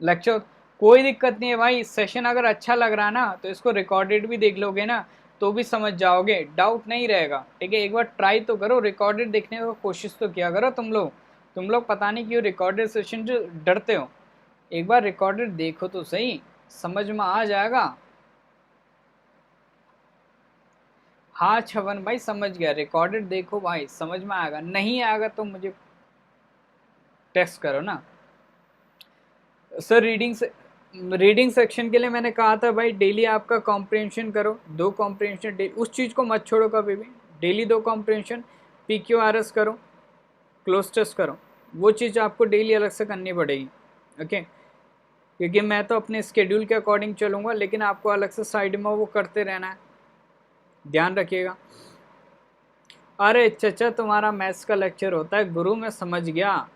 लेक्चर कोई दिक्कत नहीं है भाई, सेशन अगर अच्छा लग रहा ना तो इसको रिकॉर्डेड भी देख लोगे ना तो भी समझ जाओगे, डाउट नहीं रहेगा, ठीक है। एक बार ट्राई तो करो, रिकॉर्डेड देखने की कोशिश तो किया करो तुम लोग पता नहीं क्यों रिकॉर्डेड सेशन जो डरते हो, एक बार रिकॉर्डेड देखो तो सही, समझ में आ जाएगा। हाँ छवन भाई समझ गया, रिकॉर्डेड देखो भाई, समझ में आएगा, नहीं आएगा तो मुझे टेक्स्ट करो ना सर। रीडिंग सेक्शन के लिए मैंने कहा था भाई, डेली आपका कॉम्प्रिहेंशन करो, 2 कॉम्प्रिहेंशन, उस चीज़ को मत छोड़ो कभी भी, डेली 2 कॉम्प्रिहेंशन, PQRS करो, क्लोज टेस्ट करो, वो चीज़ आपको डेली अलग से करनी पड़ेगी, ओके। क्योंकि मैं तो अपने स्केड्यूल के अकॉर्डिंग चलूँगा, लेकिन आपको अलग से साइड में वो करते रहना है, ध्यान रखिएगा। अरे चचा तुम्हारा मैथ्स का लेक्चर होता है गुरु, मैं समझ गया,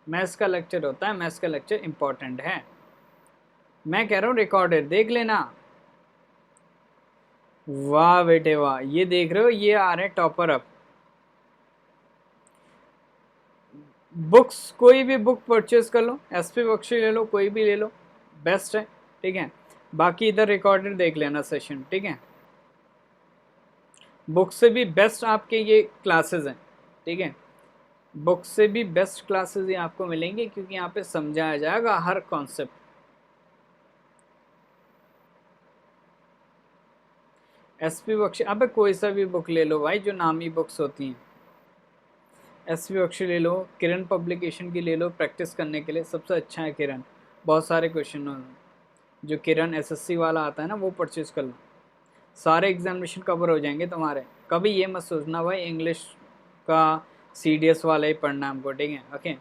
मैथ्स का लेक्चर होता है, मैथ्स का लेक्चर इंपॉर्टेंट है, मैं कह रहा हूँ रिकॉर्डेड देख लेना। वाह बेटे वाह, ये देख रहे हो, ये आ रहे हैं टॉपर अप। बुक्स कोई भी बुक परचेज कर लो, SP बख्शी ले लो, कोई भी ले लो, बेस्ट है, ठीक है। बाकी इधर रिकॉर्डेड देख लेना सेशन, ठीक है। बुक से भी बेस्ट आपके ये क्लासेस हैं, ठीक है, बुक से भी बेस्ट क्लासेस ये आपको मिलेंगे, क्योंकि यहाँ पे समझाया जाएगा हर कॉन्सेप्ट। SP बख्शी, अबे कोई सा भी बुक ले लो भाई, जो नामी बुक्स होती हैं, SP बख्शी ले लो, किरण पब्लिकेशन की ले लो, प्रैक्टिस करने के लिए सबसे अच्छा है किरण, बहुत सारे क्वेश्चन जो किरण SSC वाला आता है ना, वो परचेज कर लो, सारे एग्जामिनेशन कवर हो जाएंगे तुम्हारे। कभी ये मत सोचना भाई इंग्लिश का CDS वाला ही पढ़ना हमको, ठीक है, ओके।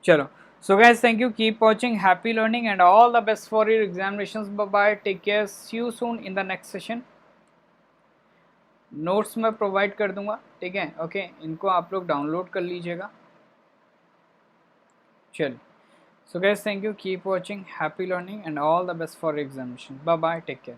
चलो, so guys, thank you, keep watching, happy learning and all the best for your examinations, bye bye, take care, see you soon in the next session। Notes मैं प्रोवाइड कर दूंगा, ठीक है, ओके, इनको आप लोग डाउनलोड कर लीजिएगा। चलिए, so guys, thank you, keep watching, happy learning and all the best for your examination, bye bye, take care।